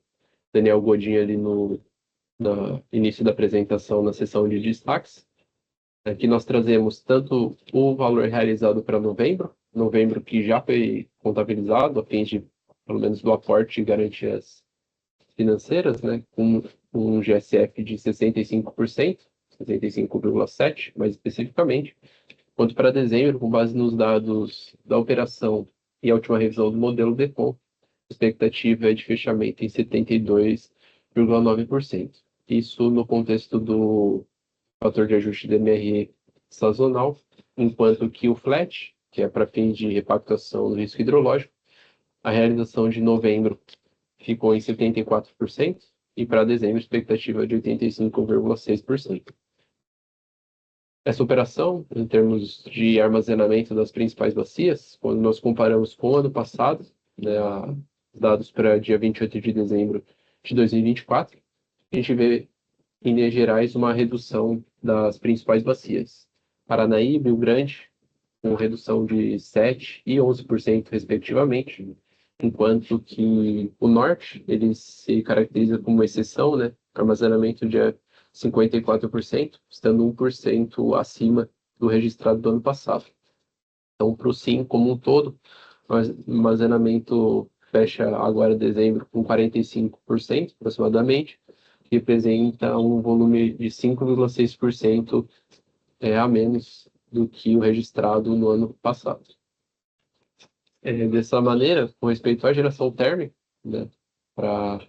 Daniel Godin ali no início da apresentação na sessão de destaques. Aqui nós trazemos tanto o valor realizado para novembro que já foi contabilizado a fim de, pelo menos, do aporte de garantias financeiras, né, com um GSF de 65%, 65,7% mais especificamente, quanto para dezembro, com base nos dados da operação e a última revisão do modelo DECOM, a expectativa é de fechamento em 72,9%. Isso no contexto do fator de ajuste DMRE sazonal, enquanto que o flat, que é para fim de repactuação do risco hidrológico, a realização de novembro ficou em 74%, e para dezembro, expectativa de 85,6%. Essa operação, em termos de armazenamento das principais bacias, quando nós comparamos com o ano passado, né, dados para dia 28 de dezembro de 2024, a gente vê, em linhas gerais, uma redução das principais bacias. Paranaíba e Rio Grande, com redução de 7% e 11%, respectivamente, enquanto que o Norte ele se caracteriza como uma exceção, né? Armazenamento de 54%, estando 1% acima do registrado do ano passado. Então, para o SIM como um todo, o armazenamento fecha agora dezembro com 45% aproximadamente, que representa um volume de 5,6% a menos do que o registrado no ano passado. Dessa maneira, com respeito à geração térmica, né, para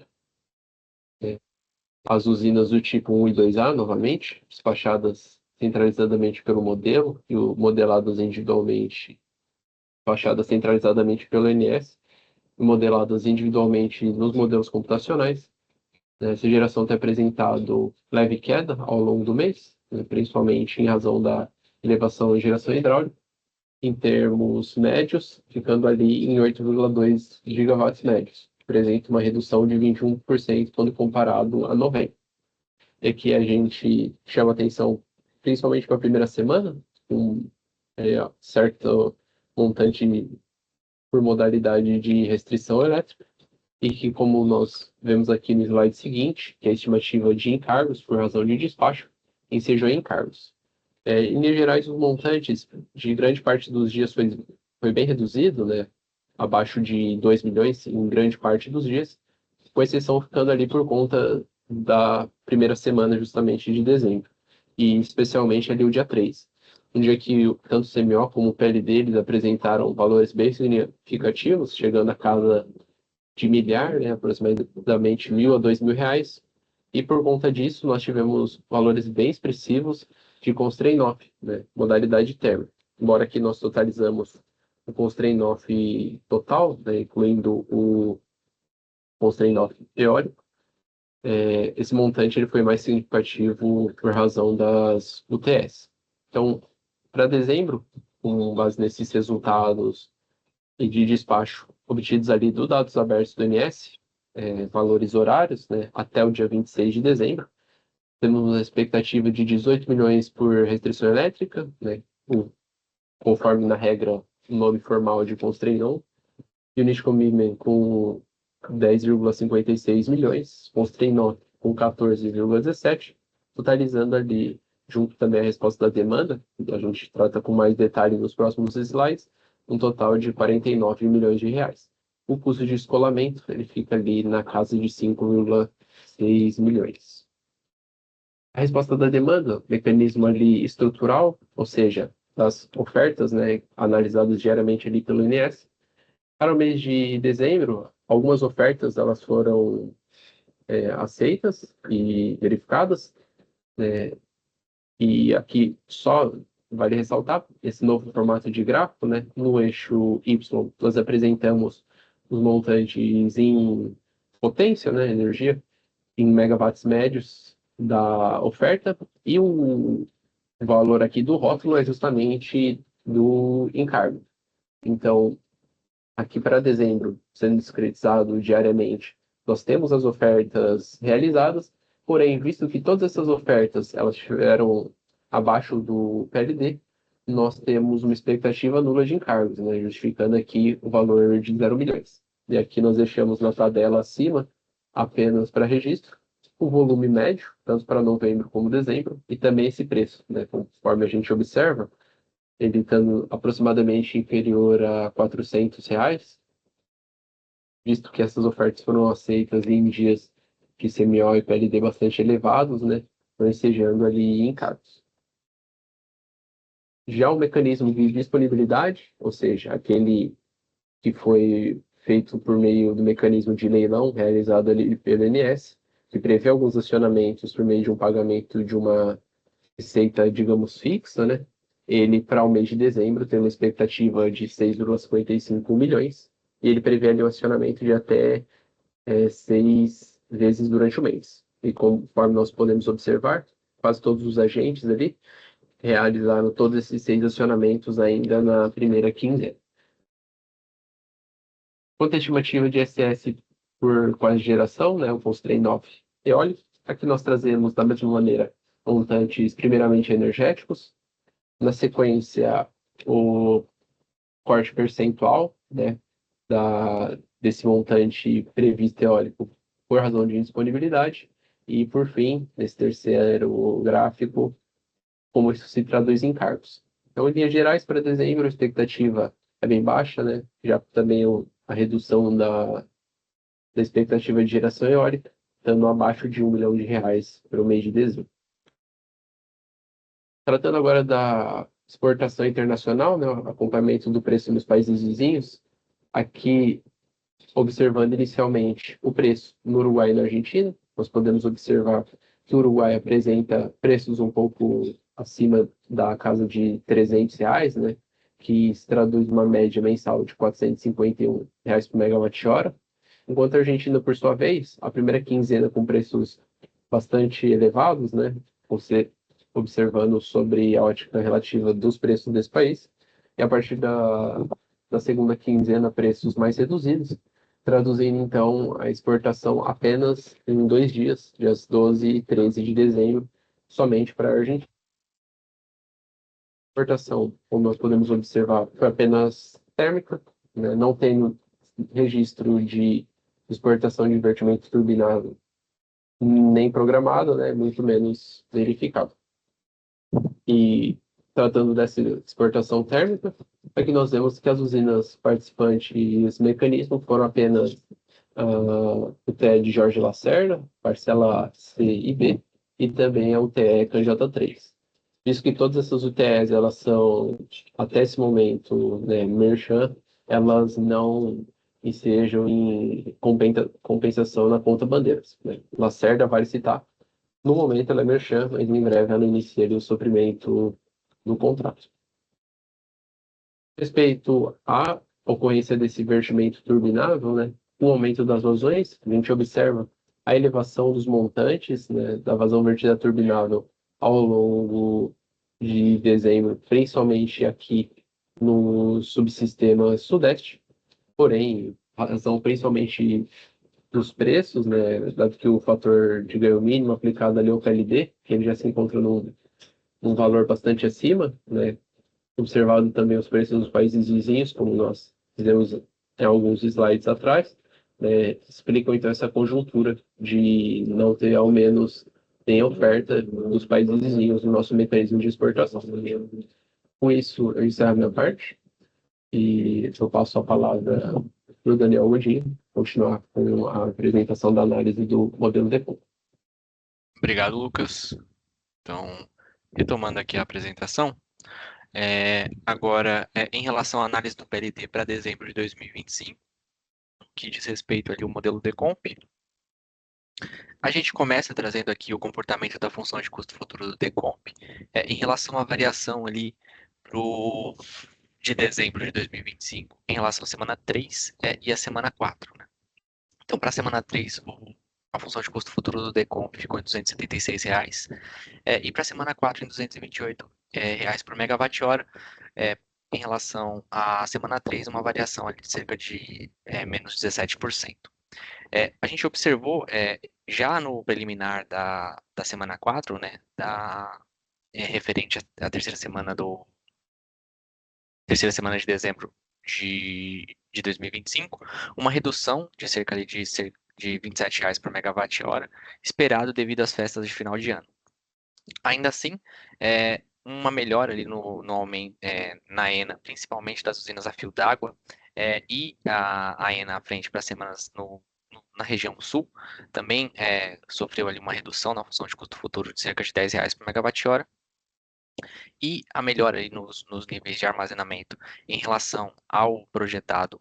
as usinas do tipo 1 e 2A, novamente, despachadas centralizadamente pelo modelo e modeladas individualmente, despachadas centralizadamente pelo INS, e modeladas individualmente nos modelos computacionais. Essa geração tem apresentado leve queda ao longo do mês, né, principalmente em razão da elevação e geração hidráulica, em termos médios, ficando ali em 8,2 gigawatts médios, apresenta uma redução de 21% quando comparado a novembro. E aqui a gente chama atenção principalmente para a primeira semana, com certo montante por modalidade de restrição elétrica, e que, como nós vemos aqui no slide seguinte, que é a estimativa de encargos por razão de despacho, ensejou em encargos. Em linhas gerais, os montantes de grande parte dos dias foi bem reduzido, né? Abaixo de 2 milhões em grande parte dos dias, com exceção ficando ali por conta da primeira semana justamente de dezembro, e especialmente ali o dia 3, um dia que tanto o CMO como o PLD eles apresentaram valores bem significativos, chegando a casa de milhar, né, aproximadamente R$ 1.000 a R$ 2.000, e por conta disso nós tivemos valores bem expressivos de constraint off, né, modalidade térmica. Embora aqui nós totalizamos o constraint off total, né, incluindo o constraint off teórico, esse montante ele foi mais significativo por razão das UTS. Então, para dezembro, com base nesses resultados e de despacho obtidos ali do dados abertos do INS, valores horários, né, até o dia 26 de dezembro, temos uma expectativa de 18 milhões por restrição elétrica, né, conforme na regra o nome formal de constraint on, unit commitment com 10,56 milhões, constraint on com 14,17, totalizando ali, junto também a resposta da demanda, que a gente trata com mais detalhe nos próximos slides, um total de 49 milhões de reais. O custo de escolamento ele fica ali na casa de 5,6 milhões. A resposta da demanda, mecanismo ali estrutural, ou seja, das ofertas, né, analisadas diariamente ali pelo INS. Para o mês de dezembro, algumas ofertas elas foram aceitas e verificadas, né, e aqui só vale ressaltar esse novo formato de gráfico, né? No eixo Y, nós apresentamos os montantes em potência, né? Energia, em megawatts médios da oferta, e o valor aqui do rótulo é justamente do encargo. Então, aqui para dezembro, sendo discretizado diariamente, nós temos as ofertas realizadas, porém, visto que todas essas ofertas elas estiveram abaixo do PLD, nós temos uma expectativa nula de encargos, né, justificando aqui o valor de 0 milhões. E aqui nós deixamos na tabela acima, apenas para registro, o volume médio, tanto para novembro como dezembro, e também esse preço, né, conforme a gente observa, ele estando aproximadamente inferior a R$ 400, visto que essas ofertas foram aceitas em dias de CMO e PLD bastante elevados, né, ensejando ali encargos. Já o mecanismo de disponibilidade, ou seja, aquele que foi feito por meio do mecanismo de leilão realizado ali pelo INS, que prevê alguns acionamentos por meio de um pagamento de uma receita, digamos, fixa, né? Ele, para o mês de dezembro, tem uma expectativa de 6,55 milhões, e ele prevê ali um acionamento de até 6 vezes durante o mês. E conforme nós podemos observar, quase todos os agentes ali realizaram todos esses 6 acionamentos ainda na primeira quinzena. Quanto à estimativa de SS por quase geração, né, o constraint off eólico, aqui nós trazemos da mesma maneira montantes primeiramente energéticos, na sequência o corte percentual, né, desse montante previsto eólico por razão de indisponibilidade, e por fim, nesse terceiro gráfico, como isso se traduz em encargos. Então, em linhas gerais, para dezembro, a expectativa é bem baixa, né? Já também a redução da expectativa de geração eólica, estando abaixo de R$ 1 milhão para o mês de dezembro. Tratando agora da exportação internacional, né, o acompanhamento do preço nos países vizinhos, aqui observando inicialmente o preço no Uruguai e na Argentina, nós podemos observar que o Uruguai apresenta preços um pouco acima da casa de R$ 300, né, que se traduz numa média mensal de R$ 451 por megawatt-hora, enquanto a Argentina, por sua vez, a primeira quinzena com preços bastante elevados, né, observando sobre a ótica relativa dos preços desse país, e a partir da segunda quinzena, preços mais reduzidos, traduzindo então a exportação apenas em 2 dias, dias 12 e 13 de dezembro, somente para a Argentina. A exportação, como nós podemos observar, foi apenas térmica, né? Não tem registro de exportação de divertimento turbinado nem programado, né? Muito menos verificado. E tratando dessa exportação térmica, aqui nós vemos que as usinas participantes do mecanismo foram apenas o TE de Jorge Lacerda, parcela C e B, e também a UTE Canjota-3. Visto que todas essas UTEs, elas são, até esse momento, né, merchan, elas não estejam em compensação na conta bandeiras, né? Lacerda, vale citar, no momento ela é merchan, mas em breve ela inicia o suprimento do contrato. Respeito à ocorrência desse vertimento turbinável, né, com o aumento das vazões, a gente observa a elevação dos montantes, né, da vazão vertida turbinável ao longo de dezembro, principalmente aqui no subsistema sudeste. Porém, a razão principalmente dos preços, né, dado que o fator de ganho mínimo aplicado ali ao PLD, que ele já se encontra num valor bastante acima, né, observado também os preços dos países vizinhos, como nós fizemos em alguns slides atrás, né, explicam então essa conjuntura de não ter ao menos nem oferta dos países vizinhos no nosso mecanismo de exportação. Com isso, eu encerro minha parte e eu passo a palavra para o Daniel Godinho continuar com a apresentação da análise do modelo DECOM. Obrigado, Lucas. Então, retomando aqui a apresentação, agora, em relação à análise do PLD para dezembro de 2025, que diz respeito ali ao modelo DECOMP, a gente começa trazendo aqui o comportamento da função de custo futuro do DECOMP em relação à variação ali de dezembro de 2025 em relação à semana 3 e à semana 4. Né? Então, para a semana 3, a função de custo futuro do DECOMP ficou em R$ 276, e para a semana 4 em R$ 228 reais por megawatt-hora. Em relação à semana 3, uma variação ali de cerca de menos 17%. A gente observou já no preliminar da semana 4, né, referente à terceira semana de dezembro de 2025, uma redução de cerca de R$ 27 por megawatt-hora, esperado devido às festas de final de ano. Ainda assim, uma melhora ali no aumento na ENA, principalmente das usinas a fio d'água, e a ENA à frente para semanas na região sul, também sofreu ali uma redução na função de custo futuro de cerca de R$ 10 por megawatt-hora, e a melhora aí nos níveis de armazenamento em relação ao projetado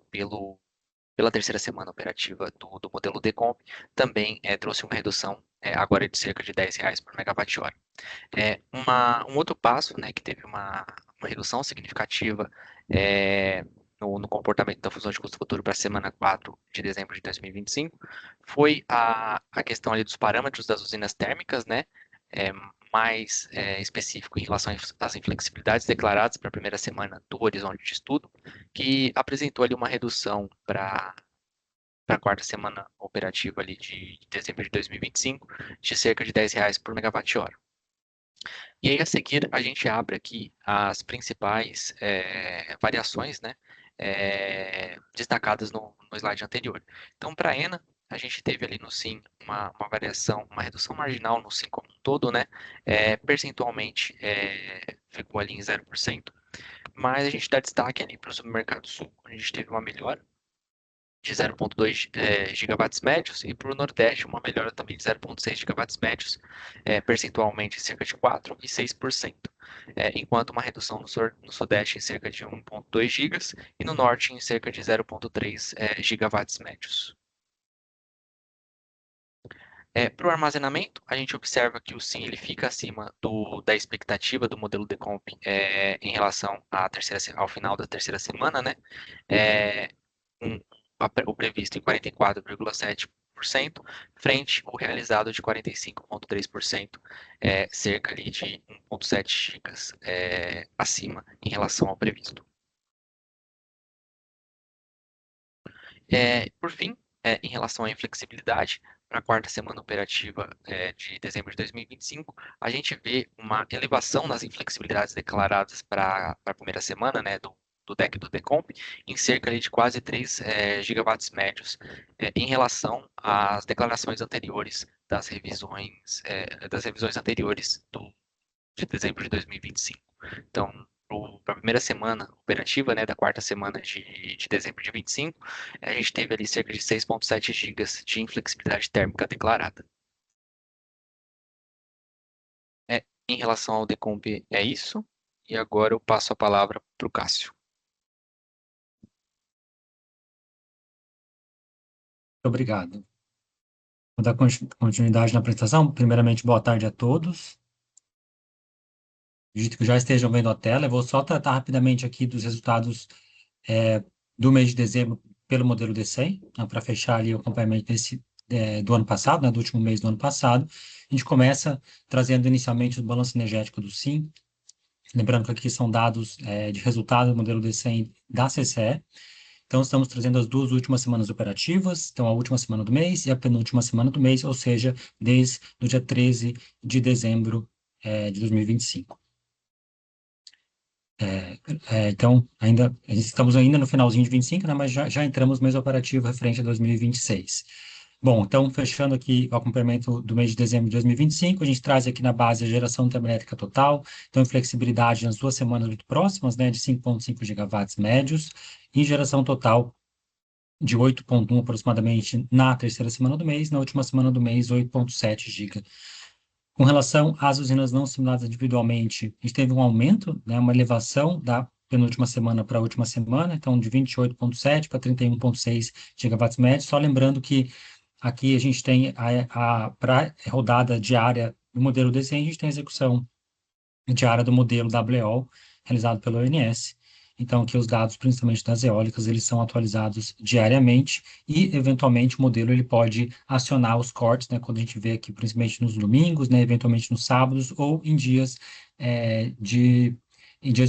pela terceira semana operativa do modelo DECOMP, também trouxe uma redução agora de cerca de R$ 10 por megawatt-hora. Um outro passo, né, que teve uma redução significativa no comportamento da fusão de custo futuro para a semana 4 de dezembro de 2025 foi a questão ali dos parâmetros das usinas térmicas, né, mais específico em relação às inflexibilidades declaradas para a primeira semana do horizonte de estudo, que apresentou ali uma redução para a quarta semana operativa ali de dezembro de 2025 de cerca de R$ 10 por megawatt-hora. E aí, a seguir, a gente abre aqui as principais variações, né, destacadas no slide anterior. Então, para a ENA, a gente teve ali no SIM uma variação, uma redução marginal no SIM como um todo, né, percentualmente ficou ali em 0%, mas a gente dá destaque ali para o submercado sul, onde a gente teve uma melhora de 0,2 gigawatts médios, e para o Nordeste uma melhora também de 0,6 gigawatts médios, percentualmente cerca de 4% e 6%, enquanto uma redução no Sudeste em cerca de 1,2 gigas e no Norte em cerca de 0,3 gigawatts médios. Para o armazenamento, a gente observa que o SIM ele fica acima da expectativa do modelo DECOMP em relação ao final da terceira semana, né? O previsto em 44,7% 45%, frente ao realizado de 45,3%, cerca ali de 1,7 gigas acima em relação ao previsto. Por fim, em relação à inflexibilidade, para a quarta semana operativa de dezembro de 2025, a gente vê uma elevação nas inflexibilidades declaradas para a primeira semana, né, do DEC do Decomp, em cerca ali de quase 3 gigawatts médios, em relação às declarações anteriores das revisões anteriores de dezembro de 2025. Então, para a primeira semana operativa, né, da quarta semana de dezembro de 25, a gente teve ali cerca de 6,7 gigas de inflexibilidade térmica declarada. Em relação ao Decomp, é isso. E agora eu passo a palavra para o Cássio. Obrigado. Vou dar continuidade na apresentação. Primeiramente, boa tarde a todos. Acredito que já estejam vendo a tela. Eu vou só tratar rapidamente aqui dos resultados do mês de dezembro pelo modelo D100, né, para fechar ali o acompanhamento do ano passado, né, do último mês do ano passado. A gente começa trazendo inicialmente o balanço energético do SIM. Lembrando que aqui são dados de resultado do modelo D100 da CCE. Então, estamos trazendo as duas últimas semanas operativas, então a última semana do mês e a penúltima semana do mês, ou seja, desde o dia 13 de dezembro de 2025. Então, estamos ainda no finalzinho de 25, né, mas já entramos no mês operativo referente a 2026. Bom, então, fechando aqui o acompanhamento do mês de dezembro de 2025, a gente traz aqui na base a geração termoelétrica total, então, flexibilidade nas duas semanas muito próximas, né, de 5,5 gigawatts médios, e geração total de 8,1 aproximadamente na terceira semana do mês, na última semana do mês, 8,7 giga. Com relação às usinas não simuladas individualmente, a gente teve um aumento, né, uma elevação da penúltima semana para a última semana, então de 28,7 para 31,6 gigawatts médios, só lembrando que aqui a gente tem para rodada diária do modelo D100, a gente tem a execução diária do modelo WEO, realizado pelo ONS. Então, aqui os dados, principalmente das eólicas, eles são atualizados diariamente e, eventualmente, o modelo ele pode acionar os cortes, né, quando a gente vê aqui, principalmente nos domingos, né, eventualmente nos sábados ou em dias de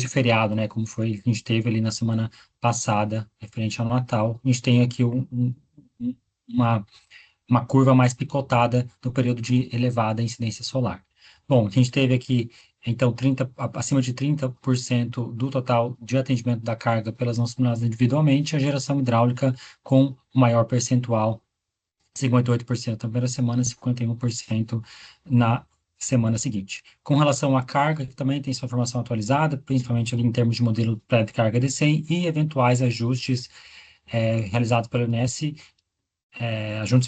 feriado, né, como foi que a gente teve ali na semana passada, referente ao Natal. A gente tem aqui uma curva mais picotada no período de elevada incidência solar. Bom, a gente teve aqui, então, acima de 30% do total de atendimento da carga pelas não simuladas individualmente, a geração hidráulica com maior percentual, 58% na primeira semana, 51% na semana seguinte. Com relação à carga, que também tem sua informação atualizada, principalmente ali em termos de modelo pré-carga D100 e eventuais ajustes realizados pelo INS,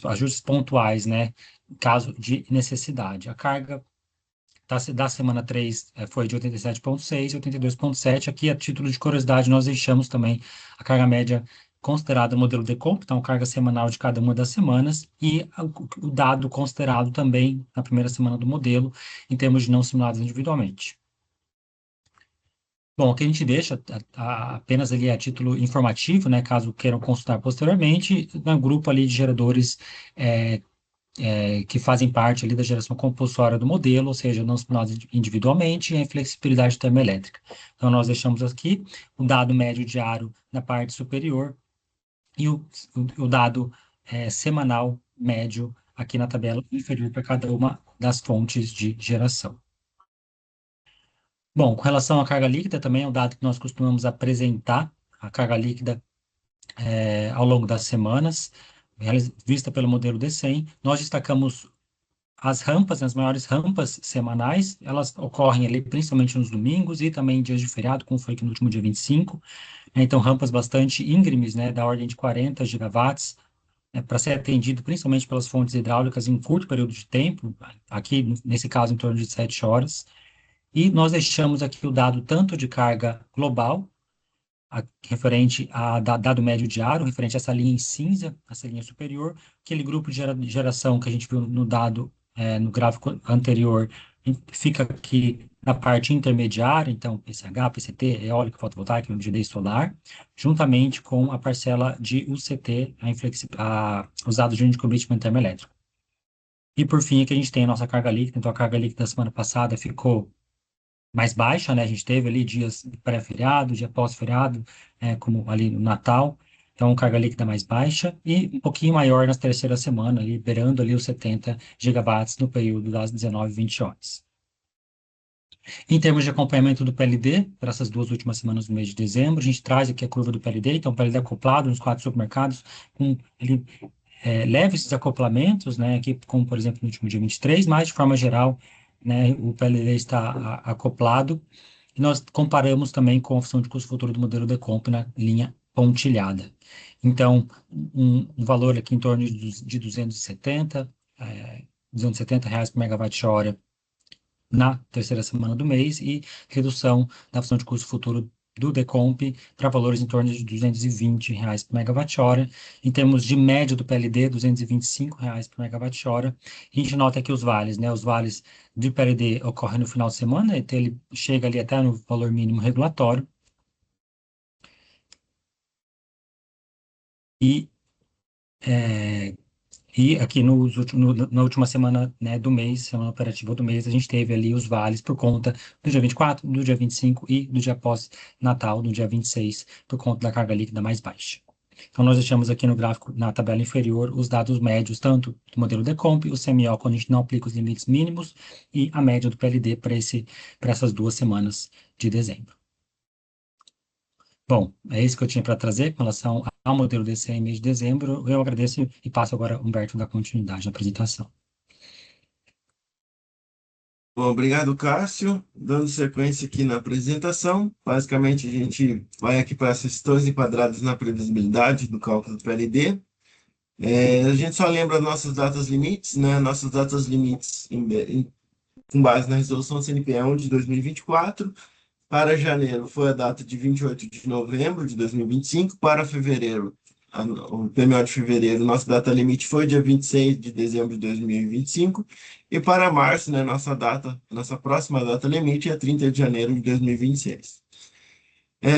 ajustes pontuais, né, em caso de necessidade. A carga da semana 3 foi de 87,6 e 82,7. Aqui, a título de curiosidade, nós deixamos também a carga média considerada no modelo Decomp, então carga semanal de cada uma das semanas, e o dado considerado também na primeira semana do modelo, em termos de não simulados individualmente. Bom, o que a gente deixa apenas ali a título informativo, né, caso queiram consultar posteriormente, no grupo ali de geradores que fazem parte ali da geração compulsória do modelo, ou seja, não simulados individualmente, e a flexibilidade termoelétrica. Então, nós deixamos aqui o dado médio diário na parte superior e o dado semanal médio aqui na tabela inferior para cada uma das fontes de geração. Bom, com relação à carga líquida, também é um dado que nós costumamos apresentar, a carga líquida ao longo das semanas, vista pelo modelo D100. Nós destacamos as rampas, as maiores rampas semanais, elas ocorrem ali principalmente nos domingos e também em dias de feriado, como foi aqui no último dia 25. Então, rampas bastante íngremes, né, da ordem de 40 gigawatts, para ser atendido principalmente pelas fontes hidráulicas em um curto período de tempo, aqui, nesse caso, em torno de 7 horas. E nós deixamos aqui o dado tanto de carga global, referente a dado médio diário, referente a essa linha em cinza, essa linha superior, aquele grupo de geração que a gente viu no dado, no gráfico anterior, fica aqui na parte intermediária, então PCH, PCT, eólica, fotovoltaica, energia solar, juntamente com a parcela de UCT, os dados de unit commitment termoelétrico. E por fim, aqui a gente tem a nossa carga líquida. Então, a carga líquida da semana passada ficou mais baixa, né? A gente teve ali dias pré-feriado, dia pós-feriado, como ali no Natal. Então, carga líquida mais baixa e um pouquinho maior na terceira semana, ali, beirando ali os 70 gigawatts no período das 19 e 20 horas. Em termos de acompanhamento do PLD, para essas 2 últimas semanas do mês de dezembro, a gente traz aqui a curva do PLD, então o PLD acoplado nos 4 supermercados, com ele leves desacoplamentos, né, aqui como, por exemplo, no último dia 23, mas, de forma geral, né, o PLD está acoplado, e nós comparamos também com a função de custo futuro do modelo Decomp na linha pontilhada. Então, um valor aqui em torno de 270 reais por megawatt-hora na terceira semana do mês e redução da função de custo futuro do Decomp para valores em torno de 220 reais por megawatt-hora. Em termos de média do PLD, 225 reais por megawatt-hora. A gente nota aqui os vales, né? Os vales de PLD ocorrem no final de semana, então ele chega ali até no valor mínimo regulatório. E aqui na última semana, né, do mês, semana operativa do mês, a gente teve ali os vales por conta do dia 24, do dia 25 e do dia pós-Natal, do dia 26, por conta da carga líquida mais baixa. Então, nós deixamos aqui no gráfico, na tabela inferior, os dados médios, tanto do modelo Decomp, o CMO, quando a gente não aplica os limites mínimos, e a média do PLD para essas 2 semanas de dezembro. Bom, é isso que eu tinha para trazer com relação ao modelo DCE em mês de dezembro. Eu agradeço e passo agora ao Humberto da continuidade na apresentação. Bom, obrigado, Cássio. Dando sequência aqui na apresentação, basicamente a gente vai aqui para as questões enquadradas na previsibilidade do cálculo do PLD. A gente só lembra nossas datas limites, né? Nossas datas limites com base na resolução CNP1 de 2024. Para janeiro foi a data de 28 de novembro de 2025. Para fevereiro, o PMO de fevereiro, nossa data limite foi dia 26 de dezembro de 2025. E para março, né, nossa próxima data limite é 30 de janeiro de 2026.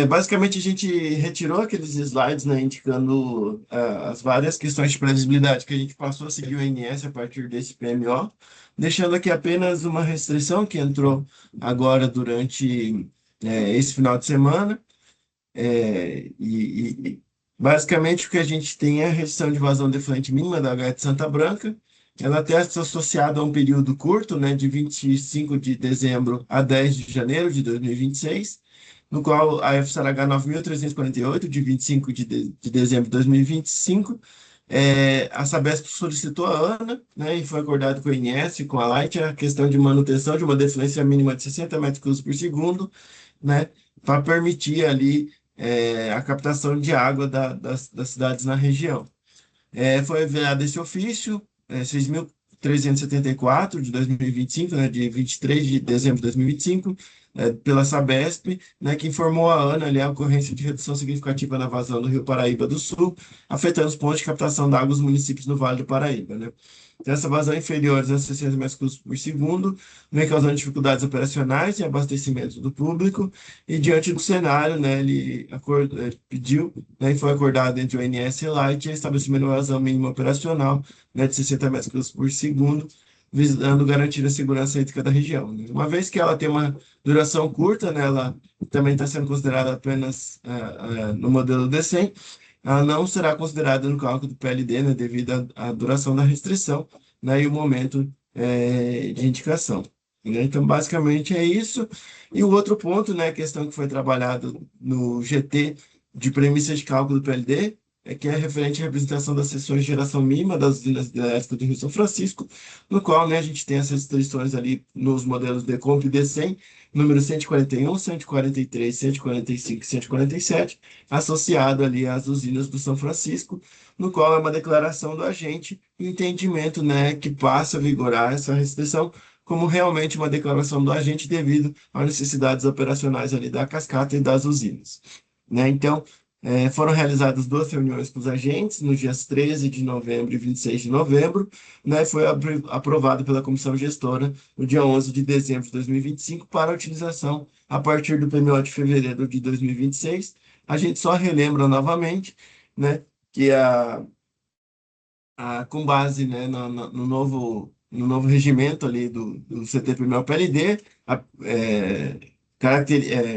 Basicamente, a gente retirou aqueles slides, né, indicando as várias questões de previsibilidade que a gente passou a seguir o INS a partir desse PMO, deixando aqui apenas uma restrição que entrou agora durante esse final de semana. Basicamente, o que a gente tem é a restrição de vazão defluente mínima da H de Santa Branca. Ela está associada a um período curto, né, de 25 de dezembro a 10 de janeiro de 2026, no qual a FSARH 9.348, de 25 de dezembro de 2025, a Sabesp solicitou a ANA, né, e foi acordado com o INS, com a Light, a questão de manutenção de uma defluência mínima de 60 metros cúbicos por segundo, né, para permitir ali a captação de água das cidades na região. Foi enviado esse ofício, 6.374 de 2025, né, de 23 de dezembro de 2025, pela Sabesp, né, que informou a ANA ali, a ocorrência de redução significativa na vazão do Rio Paraíba do Sul, afetando os pontos de captação d'água dos municípios no Vale do Paraíba, né. Então, essa vazão inferior a 60 metros cúbicos por segundo vem causando dificuldades operacionais e abastecimento do público, e diante do cenário, né, ele pediu, né, e foi acordado entre o ONS e a Light, estabelecimento de vazão mínima operacional, né, de 60 metros cúbicos por segundo, visando garantir a segurança hídrica da região, né. Uma vez que ela tem uma duração curta, né, ela também está sendo considerada apenas no modelo D100, ela não será considerada no cálculo do PLD, né, devido à duração da restrição, né, e o momento de indicação, né. Então, basicamente é isso. E o outro ponto, né, a questão que foi trabalhada no GT de premissas de cálculo do PLD, que é referente à representação das seções de geração mínima das usinas hidrelétricas do Rio São Francisco, no qual, né, a gente tem essas restrições ali nos modelos Decomp e D100, número 141, 143, 145 e 147, associado ali às usinas do São Francisco, no qual é uma declaração do agente e entendimento, né, que passa a vigorar essa restrição como realmente uma declaração do agente devido às necessidades operacionais ali da cascata e das usinas, né. Então, Foram realizadas 2 reuniões com os agentes, nos dias 13 de novembro e 26 de novembro, né, foi aprovado pela comissão gestora no dia 11 de dezembro de 2025 para utilização a partir do PMO de fevereiro de 2026. A gente só relembra novamente, né, que com base, né, no novo regimento ali do CT-PMO-PLD,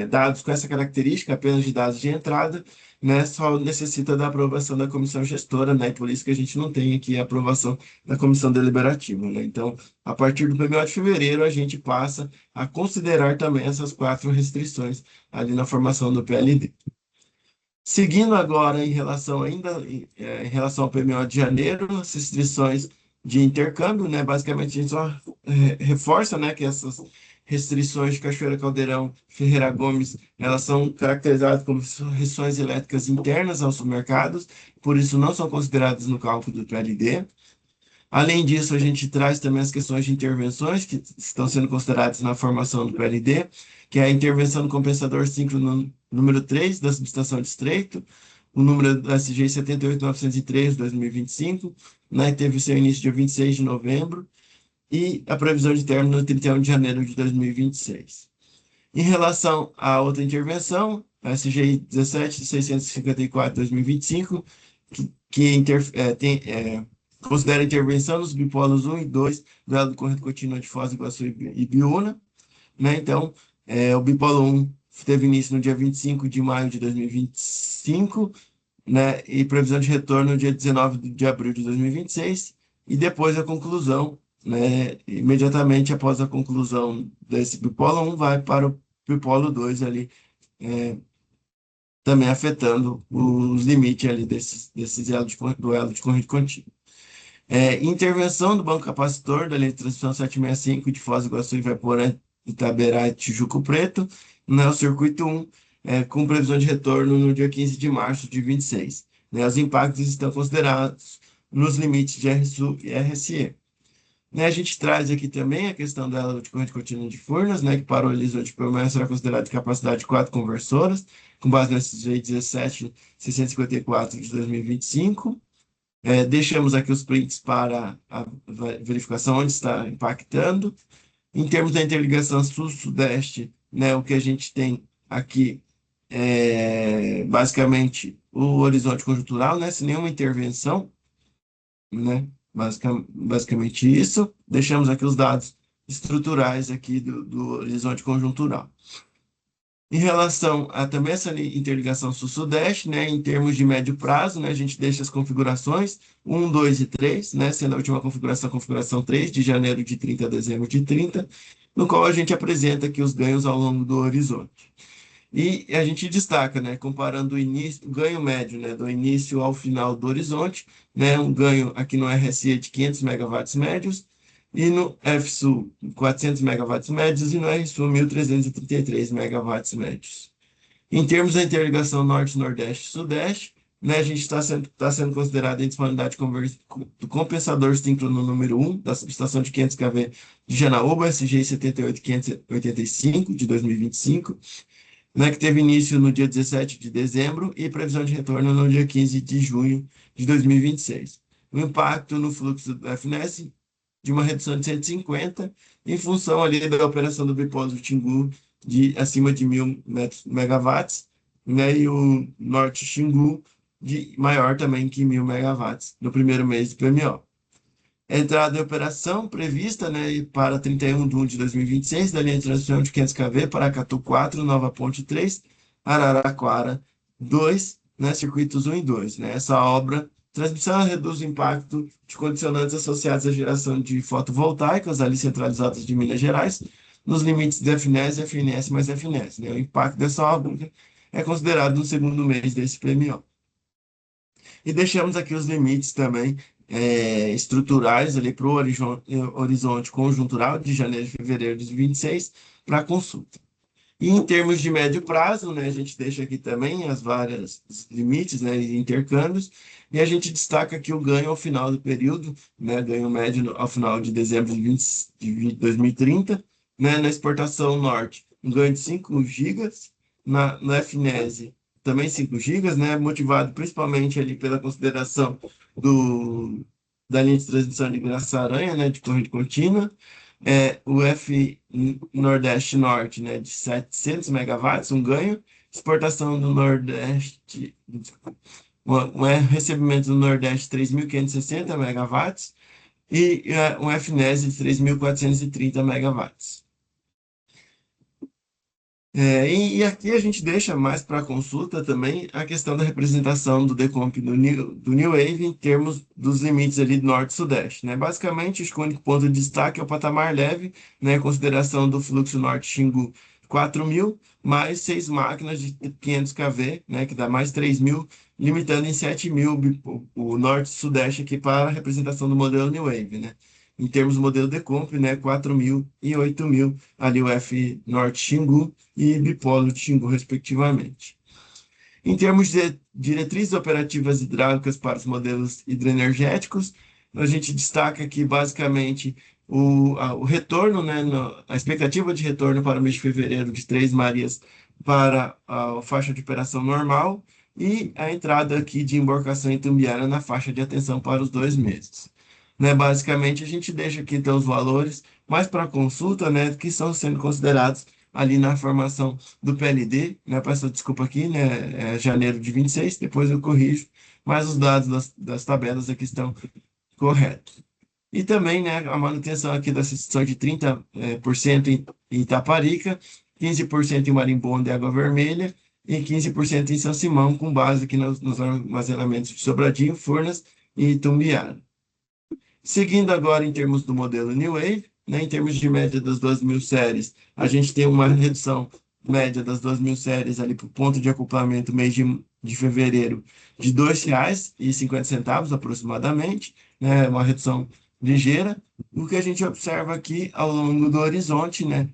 dados com essa característica, apenas de dados de entrada, né, só necessita da aprovação da comissão gestora, né, e por isso que a gente não tem aqui a aprovação da comissão deliberativa, né. Então, a partir do PMO de fevereiro, a gente passa a considerar também essas 4 restrições ali na formação do PLD. Seguindo agora em relação ao PMO de janeiro, as restrições de intercâmbio, né? Basicamente a gente só reforça, né, que essas restrições de Cachoeira Caldeirão, Ferreira Gomes, elas são caracterizadas como restrições elétricas internas aos supermercados, por isso não são consideradas no cálculo do PLD. Além disso, a gente traz também as questões de intervenções que estão sendo consideradas na formação do PLD, que é a intervenção do compensador síncrono número 3 da subestação de Estreito, o número da SG 78903 de 2025, né, que teve seu início dia 26 de novembro, e a previsão de término no 31 de janeiro de 2026. Em relação à outra intervenção, a SG 17654 de 2025, considera a intervenção nos bipolos 1 e 2 do elo do corrente contínua de Foz do Iguaçu e Biúna, né? Então, o bipolo 1 teve início no dia 25 de maio de 2025, né? E previsão de retorno no dia 19 de abril de 2026, e depois a conclusão, né? Imediatamente após a conclusão desse bipolo 1, vai para o bipolo 2 ali, também afetando os limites ali desses elos do elo de corrente contínua. Intervenção do banco capacitor da linha de transmissão 765 de Foz do Iguaçu, Ivaporã, Itaberá e Tijuco Preto, no circuito 1, com previsão de retorno no dia 15 de março de 26. Né, os impactos estão considerados nos limites de RSU e RSE. Né, a gente traz aqui também a questão da de corrente contínua de Furnas, né, que para o horizonte promessa será considerado de capacidade de 4 conversoras, com base no SG 17654 de 2025. Deixamos aqui os prints para a verificação onde está impactando. Em termos da interligação sul-sudeste, né, o que a gente tem aqui é basicamente o horizonte conjuntural, né, sem nenhuma intervenção, né, basicamente isso. Deixamos aqui os dados estruturais aqui do horizonte conjuntural. Em relação a também essa interligação sul-sudeste, né, em termos de médio prazo, né, a gente deixa as configurações 1, 2 e 3, né, sendo a última configuração a configuração 3, de janeiro de 30 a dezembro de 30, no qual a gente apresenta aqui os ganhos ao longo do horizonte. E a gente destaca, né, comparando o ganho médio, né, do início ao final do horizonte, né, um ganho aqui no RSE de 500 megawatts médios, e no FSU 400 megawatts médios e no RSU 1.333 megawatts médios. Em termos da interligação norte-nordeste-sudeste, né, a gente está sendo considerado a disponibilidade do compensador síncrono número 1 da subestação de 500 kV de Janaúba, SG 78585 de 2025, né, que teve início no dia 17 de dezembro e previsão de retorno no dia 15 de junho de 2026. O impacto no fluxo do FNES de uma redução de 150, em função ali da operação do bipolo do Xingu de acima de 1.000 megawatts, né, e o norte Xingu de maior também que 1.000 megawatts no primeiro mês do PMO. A entrada em operação prevista, né, para 31 de 1 de 2026 da linha de transmissão de 500 kV para Catu 4, Nova Ponte 3, Araraquara 2, né, circuitos 1 e 2. Né, essa obra transmissão reduz o impacto de condicionantes associados à geração de fotovoltaicas ali centralizadas de Minas Gerais, nos limites de FNES, FNS mais FNES. Né? O impacto dessa obra é considerado no segundo mês desse PMO. E deixamos aqui os limites também estruturais ali para o horizonte conjuntural de janeiro e fevereiro de 2026 para consulta. E em termos de médio prazo, né, a gente deixa aqui também as várias limites, né, e intercâmbios, e a gente destaca aqui o ganho ao final do período, né, ganho médio ao final de dezembro de 2030, né, na exportação norte, um ganho de 5 gigas, no FNES também 5 GB, né, motivado principalmente ali pela consideração da linha de transmissão de Graça-Aranha, né, de corrente contínua, o F Nordeste Norte, né, de 700 megawatts, um ganho, exportação do Nordeste, recebimento do Nordeste 3.560 megawatts e um FNES de 3.430 megawatts. E aqui a gente deixa mais para consulta também a questão da representação do decomp do New Wave em termos dos limites ali do Norte e Sudeste, né? Basicamente, acho que o único ponto de destaque é o patamar leve, né? Consideração do fluxo Norte Xingu 4.000, mais 6 máquinas de 500 kV, né? Que dá mais 3.000, limitando em 7.000 o Norte e Sudeste aqui para a representação do modelo New Wave, né? Em termos do modelo Decomp, né? 4.000 e 8.000, ali o F Norte Xingu e bipolo de Xingu, respectivamente. Em termos de diretrizes operativas hidráulicas para os modelos hidroenergéticos, a gente destaca aqui basicamente o retorno, né, a expectativa de retorno para o mês de fevereiro de Três Marias para a faixa de operação normal e a entrada aqui de embarcação em Itumbiara na faixa de atenção para os 2 meses. Né, basicamente, a gente deixa aqui então os valores mais para consulta, né, que estão sendo considerados ali na formação do PLD, né? Peço desculpa aqui, né? Janeiro de 26, depois eu corrijo, mas os dados das tabelas aqui estão corretos. E também, né, a manutenção aqui da seção de 30% em Itaparica, 15% em Marimbondo e Água Vermelha e 15% em São Simão, com base aqui nos armazenamentos de Sobradinho, Furnas e Itumbiara. Seguindo agora em termos do modelo New Wave, né, em termos de média das 2.000 séries, a gente tem uma redução média das 2.000 séries ali para o ponto de acoplamento mês de fevereiro de R$ 2,50 aproximadamente, né, uma redução ligeira. O que a gente observa aqui ao longo do horizonte, né,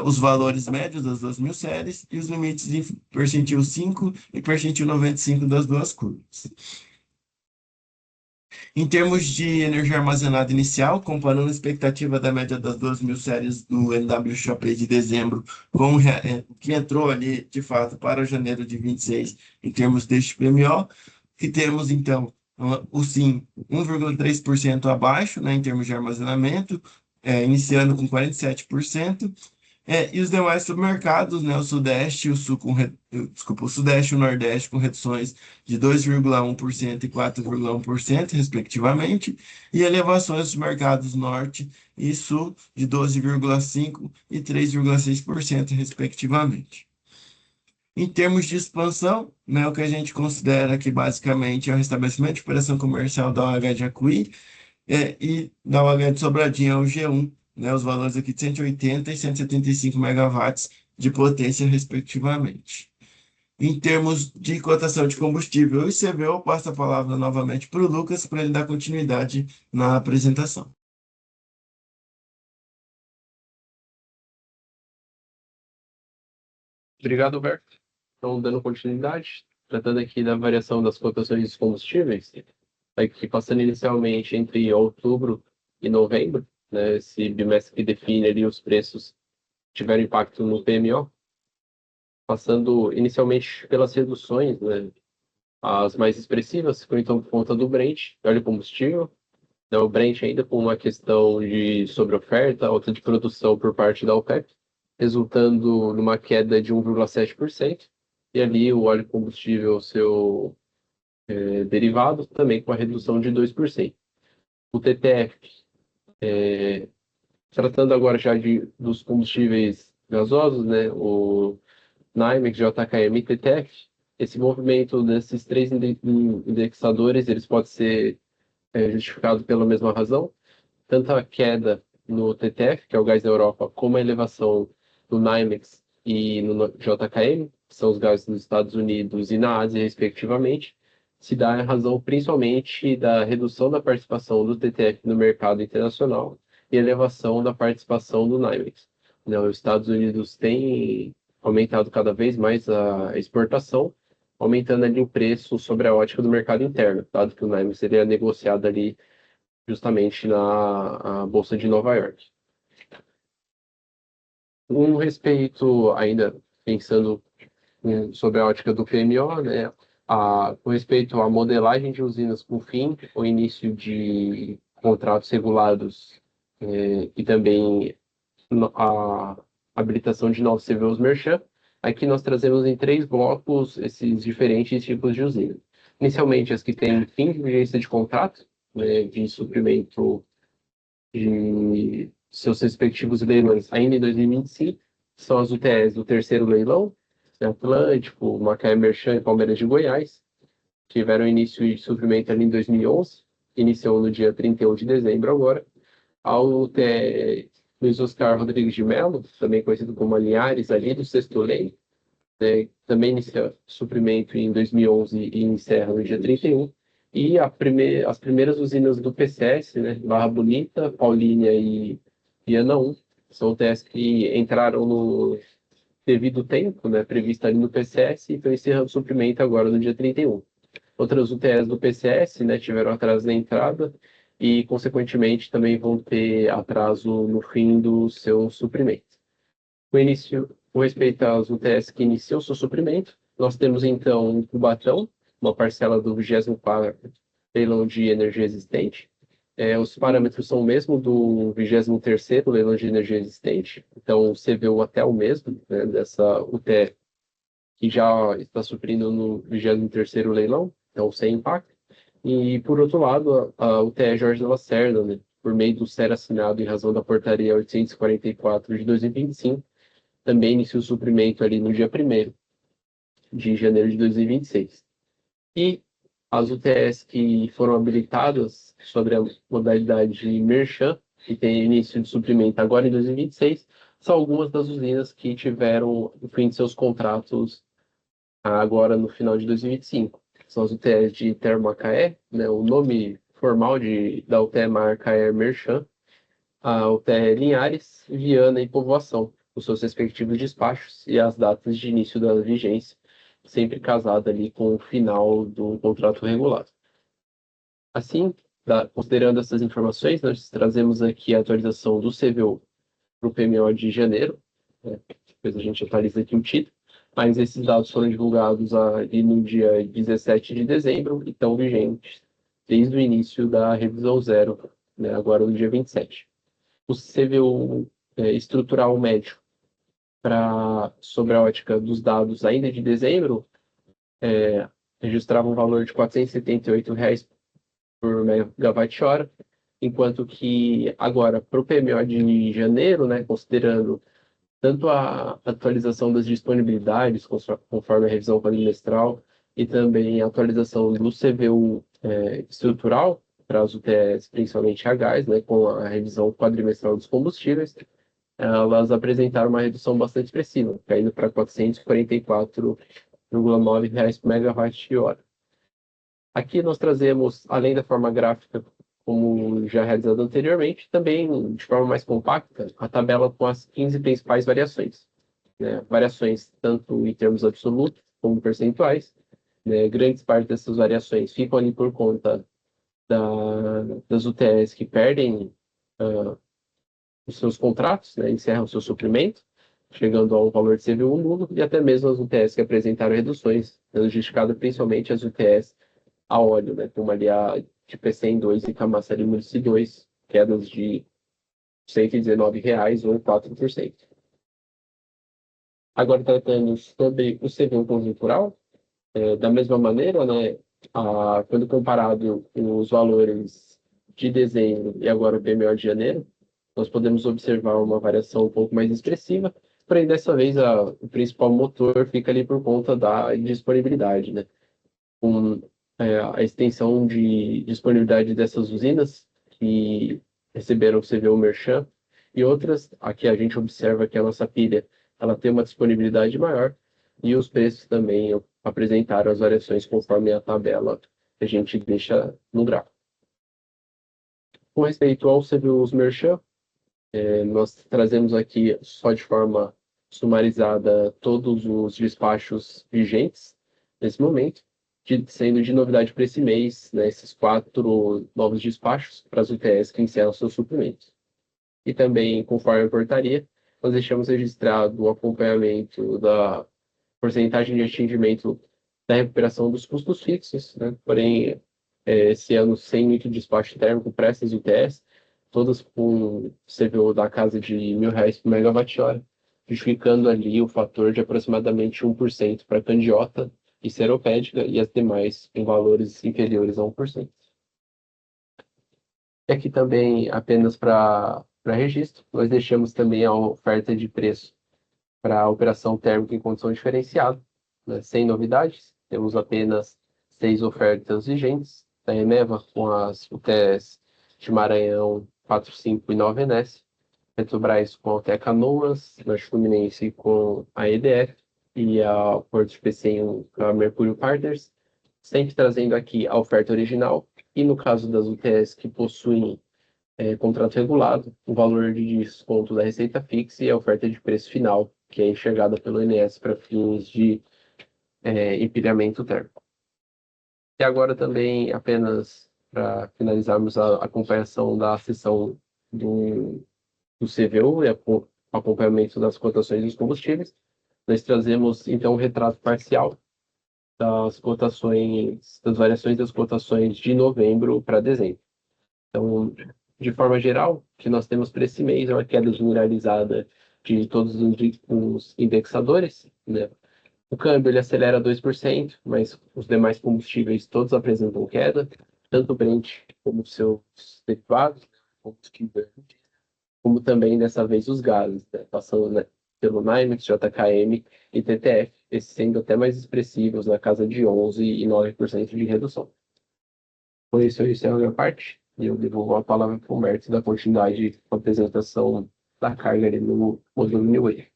os valores médios das 2.000 séries e os limites de percentil 5 e percentil 95 das duas curvas. Em termos de energia armazenada inicial, comparando a expectativa da média das 2.000 séries do NWXP de dezembro com o que entrou ali, de fato, para janeiro de 26, em termos deste PMO, que temos, então, o SIM 1,3% abaixo, né, em termos de armazenamento, iniciando com 47%, e os demais submercados, né, o Sudeste e o Sul o Sudeste e o Nordeste com reduções de 2,1% e 4,1%, respectivamente, e elevações dos mercados Norte e Sul de 12,5% e 3,6%, respectivamente. Em termos de expansão, né, o que a gente considera aqui basicamente é o restabelecimento de operação comercial da OH de Acuí e da OH de Sobradinho ao G1, né, os valores aqui de 180 e 175 megawatts de potência, respectivamente. Em termos de cotação de combustível e CBO, eu passo a palavra novamente para o Lucas para ele dar continuidade na apresentação. Obrigado, Alberto. Então, dando continuidade, tratando aqui da variação das cotações dos combustíveis, aqui passando inicialmente entre outubro e novembro, né, esse bimestre que define ali os preços tiveram impacto no PMO, passando inicialmente pelas reduções, né, as mais expressivas, ficam então por conta do Brent, óleo combustível, né, o Brent ainda com uma questão de sobreoferta, alta de produção por parte da OPEP, resultando numa queda de 1,7%, e ali o óleo combustível, seu derivado, também com a redução de 2%. O TTF, tratando agora já dos combustíveis gasosos, né, o NYMEX, JKM e TTF, esse movimento desses 3 indexadores, eles podem ser justificados pela mesma razão, tanto a queda no TTF, que é o gás da Europa, como a elevação no NYMEX e no JKM, que são os gases dos Estados Unidos e na Ásia, respectivamente, se dá a razão principalmente da redução da participação do TTF no mercado internacional e elevação da participação do NYMEX. Os Estados Unidos têm aumentado cada vez mais a exportação, aumentando ali o preço sobre a ótica do mercado interno, dado que o NYMEX seria negociado ali justamente na Bolsa de Nova York. Com respeito, ainda pensando sobre a ótica do PMO, né, com respeito à modelagem de usinas com fim, o início de contratos regulados e também a habilitação de novos CVOs Merchan. Aqui nós trazemos em 3 blocos esses diferentes tipos de usina. Inicialmente, as que têm fim de vigência de contrato, né, de suprimento de seus respectivos leilões ainda em 2025, são as UTS do terceiro leilão, Atlântico, Macaé Merchan e Palmeiras de Goiás, tiveram início de suprimento ali em 2011, iniciou no dia 31 de dezembro agora. A UTE Luiz Oscar Rodrigues de Mello, também conhecido como Linhares, ali do sexto leilão, né, também inicia suprimento em 2011 e encerra no dia 31. E as primeiras usinas do PCS, né, Barra Bonita, Paulínia e Viana 1, são UTS que entraram no devido tempo, né, previsto ali no PCS, e estão encerrando o suprimento agora no dia 31. Outras UTS do PCS, né, tiveram atraso na entrada e, consequentemente, também vão ter atraso no fim do seu suprimento. Com respeito às UTS que iniciam seu suprimento, nós temos, então, em Cubatão, uma parcela do 24º leilão de energia existente. Os parâmetros são o mesmo do 23º leilão de energia existente, então o CVU até o mesmo, né, dessa UTE que já está suprindo no 23º leilão, então sem impacto. E, por outro lado, a UTE Jorge de Lacerda, né, por meio do SER assinado em razão da portaria 844 de 2025, também iniciou o suprimento ali no dia 1º de janeiro de 2026. E as UTS que foram habilitadas sobre a modalidade Merchan, que tem início de suprimento agora em 2026, são algumas das usinas que tiveram o fim de seus contratos agora no final de 2025. São as UTS de Termomacaé, né, o nome formal da UTE Macaé Merchan, a UTE Linhares, Viana e Povoação, os seus respectivos despachos e as datas de início da vigência, sempre casada ali com o final do contrato regulado. Assim, considerando essas informações, nós trazemos aqui a atualização do CVO para o PMO de janeiro, né? Depois a gente atualiza aqui o título, mas esses dados foram divulgados ali no dia 17 de dezembro e estão vigentes desde o início da revisão zero, né, agora no dia 27. O CVO estrutural médio sobre a ótica dos dados ainda de dezembro registrava um valor de R$ 478 por megawatt-hora, enquanto que agora, para o PMO de janeiro, né, considerando tanto a atualização das disponibilidades, conforme a revisão quadrimestral, e também a atualização do CVU estrutural, para as UTS, principalmente a gás, né, com a revisão quadrimestral dos combustíveis, elas apresentaram uma redução bastante expressiva, caindo para R$ 444,9 por megawatt-hora. Aqui nós trazemos, além da forma gráfica, como já realizado anteriormente, também de forma mais compacta, a tabela com as 15 principais variações. Né? Variações tanto em termos absolutos como percentuais. Né? Grandes partes dessas variações ficam ali por conta das UTS que perdem os seus contratos, né? Encerram o seu suprimento, chegando a um valor de CVU nulo, e até mesmo as UTS que apresentaram reduções, justificada principalmente as UTS a óleo, né, como ali a de P102 e Camaçari Munici 2, quedas de R$ 119 ou 4%. Agora, tratando sobre o CVU conjuntural, da mesma maneira, né, quando comparado os valores de dezembro e agora o PMO de janeiro, nós podemos observar uma variação um pouco mais expressiva, porém, dessa vez, o principal motor fica ali por conta da disponibilidade, né? A extensão de disponibilidade dessas usinas que receberam o CVU Merchan e outras, aqui a gente observa que a nossa pilha ela tem uma disponibilidade maior e os preços também apresentaram as variações conforme a tabela que a gente deixa no gráfico. Com respeito ao CVUs Merchan, nós trazemos aqui só de forma sumarizada todos os despachos vigentes nesse momento, sendo de novidade para esse mês, né, esses 4 novos despachos para as UTS que encerram seus suprimentos. E também, conforme a portaria, nós deixamos registrado o acompanhamento porcentagem de atingimento da recuperação dos custos fixos, né? Porém, esse ano sem muito despacho térmico para essas UTS, todas com CVO da casa de R$ 1.000 por megawatt-hora, justificando ali o fator de aproximadamente 1% para candiota e seropédica e as demais em valores inferiores a 1%. E aqui também, apenas para registro, nós deixamos também a oferta de preço para a operação térmica em condição diferenciada, né? Sem novidades, temos apenas 6 ofertas vigentes da Eneva com as UTS de Maranhão 4, 5 e 9 Enes, Petrobras com a Altea Canoas, Norte Fluminense com a EDF e a Porto de PCM com a Mercúrio Partners, sempre trazendo aqui a oferta original e no caso das UTS que possuem contrato regulado, o valor de desconto da receita fixa e a oferta de preço final, que é enxergada pelo INS para fins de empilhamento térmico. E agora também, apenas para finalizarmos a acompanhação da sessão do CVU e o acompanhamento das cotações dos combustíveis, nós trazemos então um retrato parcial das cotações, das variações das cotações de novembro para dezembro. Então, de forma geral, o que nós temos para esse mês é uma queda generalizada de todos os indexadores, né? O câmbio ele acelera 2%, mas os demais combustíveis todos apresentam queda, tanto o Brent como os seus derivados, como também dessa vez os gases, né? Passando, né, pelo NYMEX, JKM e TTF, esses sendo até mais expressivos, na casa de 11% e 9% de redução. Por isso, eu encerro a minha parte e eu devolvo a palavra para o Humberto da continuidade com a apresentação da carga ali no modelo New Wave.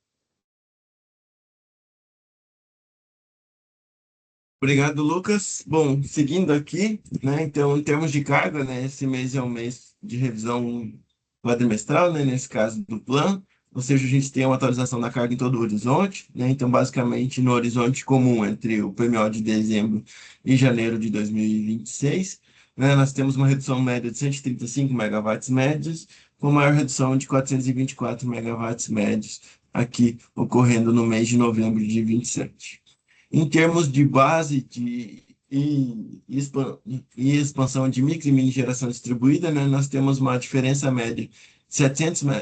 Obrigado, Lucas. Bom, seguindo aqui, né, então, em termos de carga, né, esse mês é um mês de revisão quadrimestral, né, nesse caso do plano, ou seja, a gente tem uma atualização da carga em todo o horizonte, né, então, basicamente, no horizonte comum entre o PMO de dezembro e janeiro de 2026, né, nós temos uma redução média de 135 megawatts médios, com maior redução de 424 megawatts médios aqui ocorrendo no mês de novembro de 27. Em termos de base e expansão de micro e mini geração distribuída, né, nós temos uma diferença média de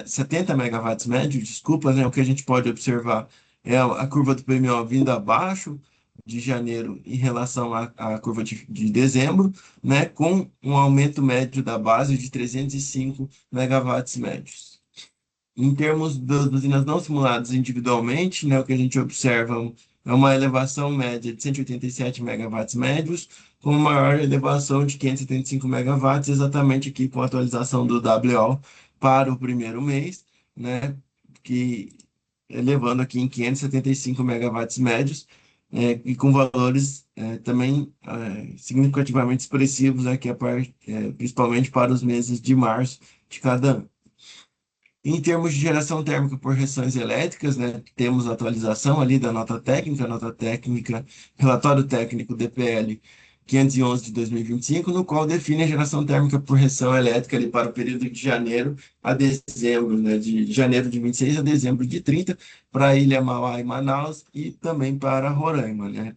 70 megawatts médio, desculpa, né, o que a gente pode observar é a curva do PMO vindo abaixo de janeiro em relação à curva de dezembro, né, com um aumento médio da base de 305 megawatts médios. Em termos das usinas não simuladas individualmente, né, o que a gente observa é uma elevação média de 187 megawatts médios, com maior elevação de 575 megawatts, exatamente aqui com a atualização do WO para o primeiro mês, né, que elevando aqui em 575 megawatts médios, e com valores também significativamente expressivos aqui, principalmente para os meses de março de cada ano. Em termos de geração térmica por reações elétricas, né, temos a atualização ali da nota técnica, relatório técnico DPL 511 de 2025, no qual define a geração térmica por reação elétrica ali para o período de janeiro a dezembro, né, de janeiro de 26 a dezembro de 30, para a Ilha Mauá e Manaus e também para Roraima, né,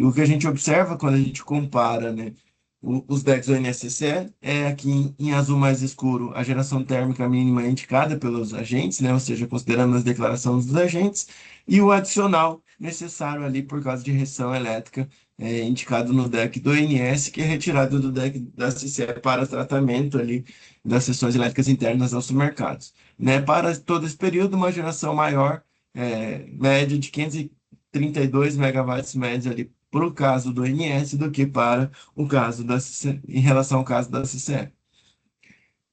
o que a gente observa quando a gente compara, né, os decks do NSCE é aqui em azul mais escuro a geração térmica mínima indicada pelos agentes, né, ou seja, considerando as declarações dos agentes, e o adicional necessário ali por causa de reação elétrica indicado no deck do INS, que é retirado do deck da CCE para tratamento ali das seções elétricas internas aos mercados. Né, para todo esse período, uma geração maior, média de 532 megawatts médios ali para o caso do INS do que para o caso da CCE, em relação ao caso da CCE.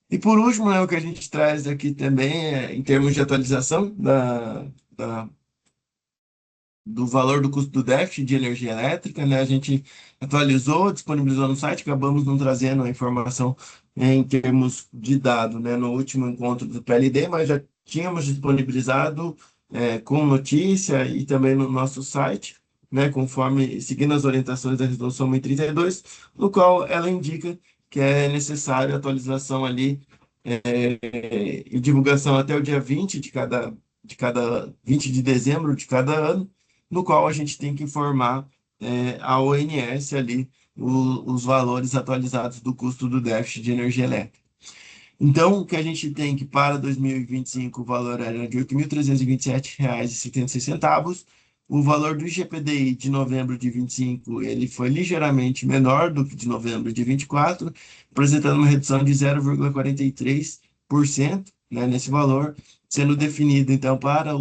E por último, né, o que a gente traz aqui também é, em termos de atualização do valor do custo do déficit de energia elétrica, né, a gente atualizou, disponibilizou no site, acabamos não trazendo a informação em termos de dado, né, no último encontro do PLD, mas já tínhamos disponibilizado com notícia e também no nosso site, né, conforme seguindo as orientações da resolução 1032, no qual ela indica que é necessário atualização ali e divulgação até o dia 20 de cada 20 de dezembro de cada ano, no qual a gente tem que informar a ONS ali os valores atualizados do custo do déficit de energia elétrica. Então, o que a gente tem que para 2025 o valor era de R$ 8.327,76. O valor do IGPDI de novembro de 25 ele foi ligeiramente menor do que de novembro de 24, apresentando uma redução de 0,43%, né, nesse valor, sendo definido, então, para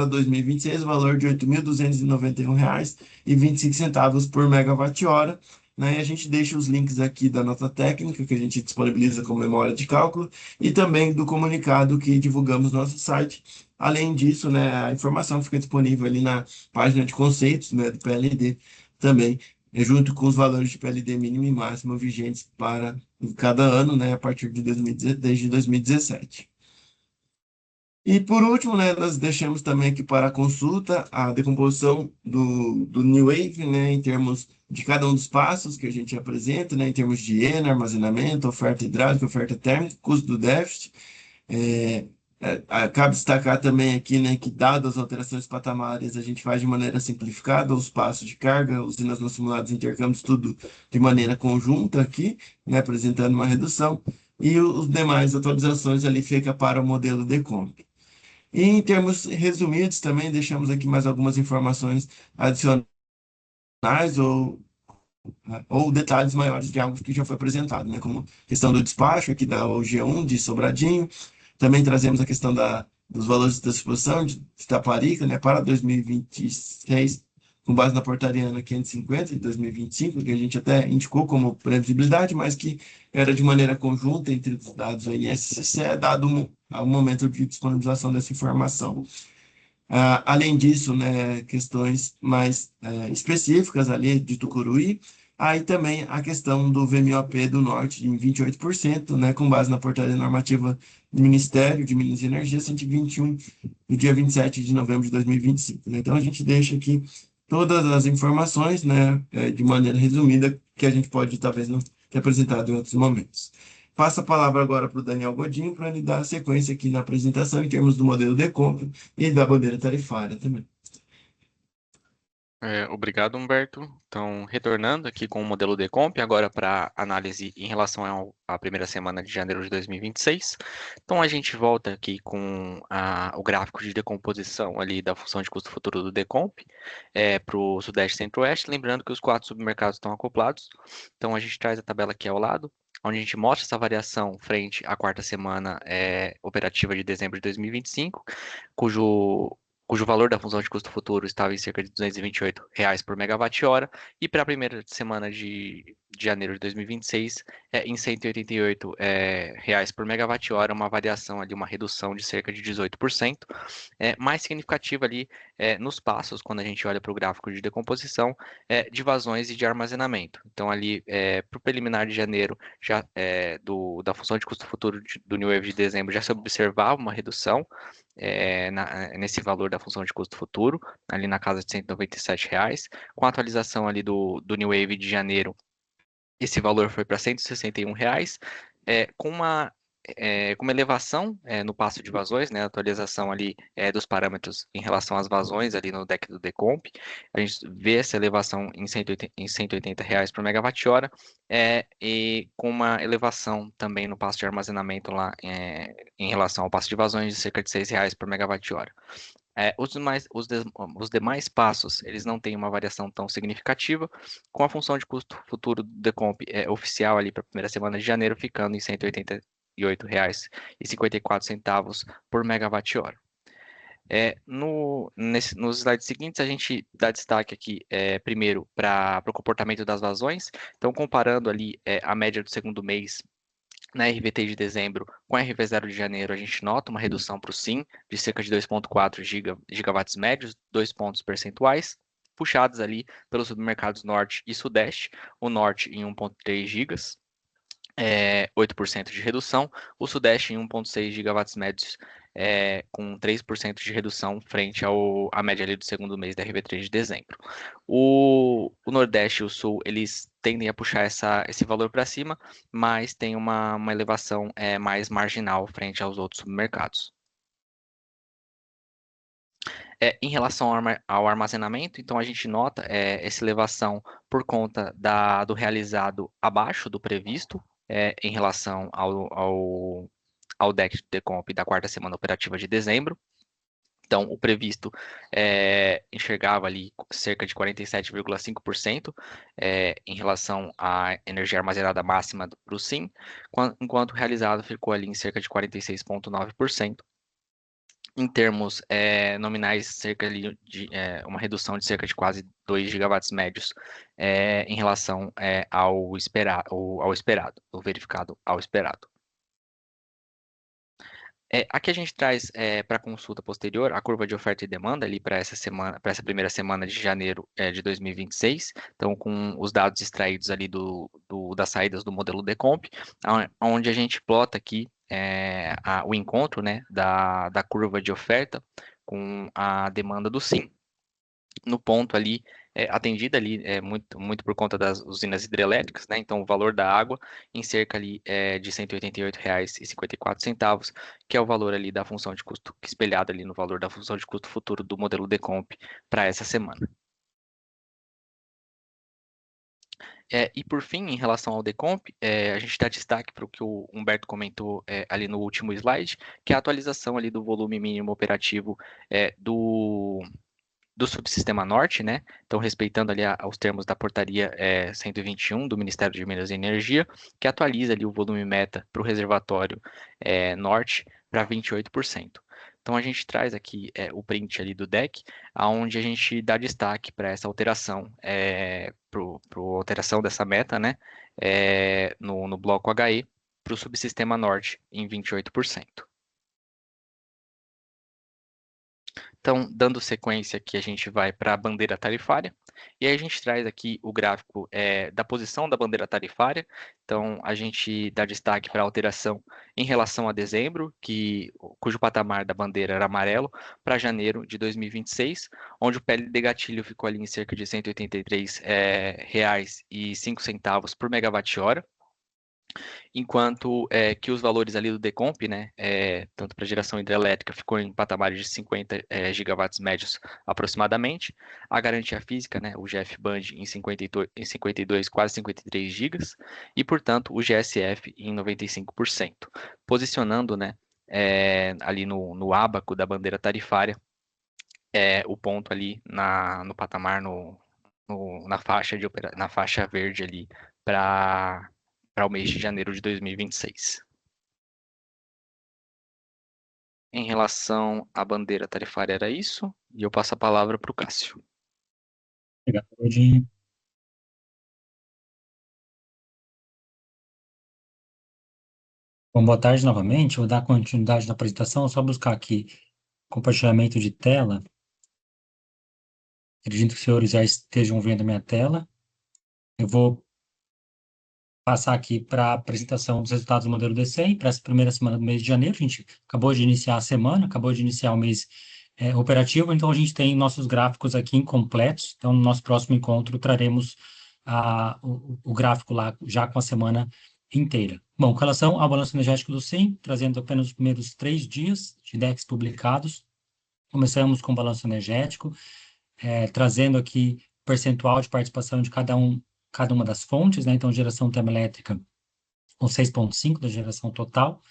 2026, o valor de R$ 8.291,25 por megawatt-hora, né? E a gente deixa os links aqui da nota técnica que a gente disponibiliza como memória de cálculo e também do comunicado que divulgamos no nosso site. Além disso, né, a informação fica disponível ali na página de conceitos, né, do PLD também, junto com os valores de PLD mínimo e máximo vigentes para cada ano, né, a partir de desde 2017. E por último, né, nós deixamos também aqui para consulta a decomposição do New Wave, né, em termos de cada um dos passos que a gente apresenta, né, em termos de ENA, armazenamento, oferta hidráulica, oferta térmica, custo do déficit. Cabe destacar também aqui, né, que dadas as alterações patamares, a gente faz de maneira simplificada os passos de carga, usinas não simuladas, intercâmbios, tudo de maneira conjunta aqui, né, apresentando uma redução. E os demais atualizações ali fica para o modelo Decomp. E em termos resumidos, também deixamos aqui mais algumas informações adicionais ou detalhes maiores de algo que já foi apresentado, né? Como questão do despacho aqui da OG1 de Sobradinho. Também trazemos a questão dos valores da exposição de Itaparica, né, para 2026, com base na portaria ANA 550 de 2025, que a gente até indicou como previsibilidade, mas que era de maneira conjunta entre os dados do INSS, dado o momento de disponibilização dessa informação. Além disso, né, questões mais específicas ali de Tucuruí, aí também a questão do VMOP do Norte em 28%, né, com base na portaria normativa do Ministério de Minas e Energia 121, do dia 27 de novembro de 2025. Né? Então, a gente deixa aqui todas as informações, né, de maneira resumida, que a gente pode, talvez, não ter apresentado em outros momentos. Passo a palavra agora para o Daniel Godinho, para ele dar a sequência aqui na apresentação em termos do modelo de compra e da bandeira tarifária também. Obrigado, Humberto. Então, retornando aqui com o modelo Decomp, agora para análise em relação à primeira semana de janeiro de 2026. Então, a gente volta aqui com o gráfico de decomposição ali da função de custo futuro do Decomp para o Sudeste e Centro-Oeste, lembrando que os 4 submercados estão acoplados. Então, a gente traz a tabela aqui ao lado, onde a gente mostra essa variação frente à quarta semana operativa de dezembro de 2025, cujo valor da função de custo futuro estava em cerca de R$ 228 por megawatt-hora, e para a primeira semana de janeiro de 2026, em R$ 188 reais por megawatt-hora, uma variação ali, uma redução de cerca de 18%, mais significativa ali nos passos, quando a gente olha para o gráfico de decomposição, de vazões e de armazenamento. Então, ali, para o preliminar de janeiro, já da função de custo futuro do New Wave de dezembro, já se observava uma redução nesse valor da função de custo futuro, ali na casa de R$ 197 reais. Com a atualização ali do New Wave de janeiro, esse valor foi para R$ 161 reais, com uma elevação no passo de vazões, né, atualização ali dos parâmetros em relação às vazões ali no deck do Decomp. A gente vê essa elevação em 180 reais por megawatt-hora, e com uma elevação também no passo de armazenamento lá em relação ao passo de vazões de cerca de R$ 6 reais por megawatt-hora. Os demais passos, eles não têm uma variação tão significativa, com a função de custo futuro do Decomp oficial ali para a primeira semana de janeiro, ficando em R$ 188,54 por megawatt-hora. Nos slides seguintes, a gente dá destaque aqui, primeiro, para o comportamento das vazões. Então, comparando ali a média do segundo mês na RVT de dezembro com a RV0 de janeiro, a gente nota uma redução para o SIM de cerca de 2,4 gigawatts médios, 2 pontos percentuais, puxados ali pelos submercados Norte e Sudeste, o Norte em 1,3 gigas, 8% de redução, o Sudeste em 1,6 gigawatts médios, com 3% de redução frente à média ali do segundo mês da RV3 de dezembro. O Nordeste e o Sul, eles tendem a puxar esse valor para cima, mas tem uma elevação mais marginal frente aos outros submercados. Em relação ao armazenamento, então a gente nota essa elevação por conta do realizado abaixo do previsto, em relação ao DEC de Decomp da quarta semana operativa de dezembro. Então, o previsto enxergava ali cerca de 47,5% em relação à energia armazenada máxima para o SIM, enquanto o realizado ficou ali em cerca de 46,9%. Em termos nominais, cerca ali de uma redução de cerca de quase 2 gigawatts médios em relação ao esperado, o verificado ao esperado. Aqui a gente traz para consulta posterior a curva de oferta e demanda ali para essa semana, para essa primeira semana de janeiro de 2026. Então, com os dados extraídos ali das saídas do modelo Decomp, onde a gente plota aqui o encontro, né, da curva de oferta com a demanda do SIM. No ponto ali, atendida ali muito por conta das usinas hidrelétricas, né? Então, o valor da água em cerca ali de R$ 188,54, que é o valor ali da função de custo espelhado ali no valor da função de custo futuro do modelo Decomp para essa semana. E por fim, em relação ao Decomp, a gente dá destaque para o que o Humberto comentou ali no último slide, que é a atualização ali do volume mínimo operativo do subsistema norte, né? Então, respeitando ali os termos da portaria 121 do Ministério de Minas e Energia, que atualiza ali o volume meta para o reservatório norte para 28%. Então, a gente traz aqui o print ali do deck, onde a gente dá destaque para essa alteração, para a alteração dessa meta, né? No bloco HE, para o subsistema norte em 28%. Então, dando sequência aqui, a gente vai para a bandeira tarifária, e aí a gente traz aqui o gráfico da posição da bandeira tarifária. Então, a gente dá destaque para a alteração em relação a dezembro, cujo patamar da bandeira era amarelo, para janeiro de 2026, onde o PLD gatilho ficou ali em cerca de R$ 183,05 por megawatt-hora, enquanto que os valores ali do Decomp, né, tanto para geração hidrelétrica, ficou em patamares de 50 gigawatts médios aproximadamente, a garantia física, né, o GF-Band em 52, quase 53 gigas, e, portanto, o GSF em 95%, posicionando, né, ali no ábaco da bandeira tarifária, o ponto ali no patamar, na faixa verde ali, para o mês de janeiro de 2026. Em relação à bandeira tarifária, era isso, e eu passo a palavra para o Cássio. Obrigado, Rodinho. Bom, boa tarde novamente. Vou dar continuidade na apresentação, só buscar aqui compartilhamento de tela. Acredito que os senhores já estejam vendo a minha tela. Eu vou passar aqui para a apresentação dos resultados do modelo D100 para essa primeira semana do mês de janeiro. A gente acabou de iniciar a semana, acabou de iniciar o mês operativo, então a gente tem nossos gráficos aqui incompletos. Então, no nosso próximo encontro, traremos o gráfico lá já com a semana inteira. Bom, com relação ao balanço energético do SIM, trazendo apenas os primeiros 3 dias de DECs publicados, começamos com o balanço energético, trazendo aqui percentual de participação de cada uma das fontes, né? Então, geração termoelétrica com 6,5% da geração total.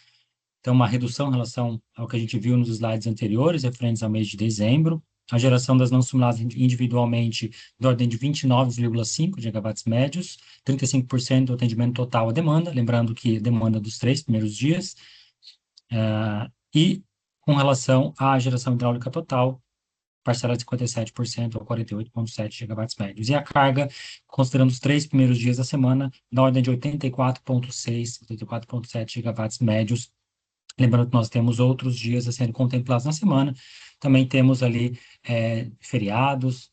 Então, uma redução em relação ao que a gente viu nos slides anteriores, referentes ao mês de dezembro. A geração das não simuladas individualmente, da ordem de 29,5 gigawatts médios, 35% do atendimento total à demanda, lembrando que demanda dos 3 primeiros dias. E com relação à geração hidráulica total, parcela de 57% ou 48,7 gigawatts médios. E a carga, considerando os 3 primeiros dias da semana, na ordem de 84,6, 84,7 gigawatts médios. Lembrando que nós temos outros dias a serem contemplados na semana. Também temos ali feriados,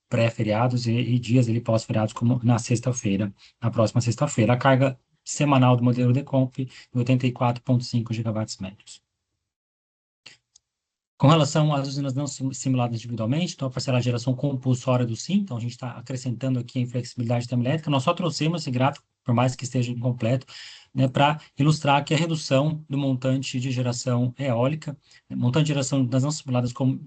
pré-feriados e dias ali pós-feriados, como na sexta-feira, na próxima sexta-feira. A carga semanal do modelo Decomp, 84,5 gigawatts médios. Com relação às usinas não simuladas individualmente, então a parcela de geração compulsória do SIM, então a gente está acrescentando aqui a inflexibilidade termoelétrica, nós só trouxemos esse gráfico, por mais que esteja incompleto, né, para ilustrar aqui a redução do montante de geração eólica, montante de geração das não simuladas como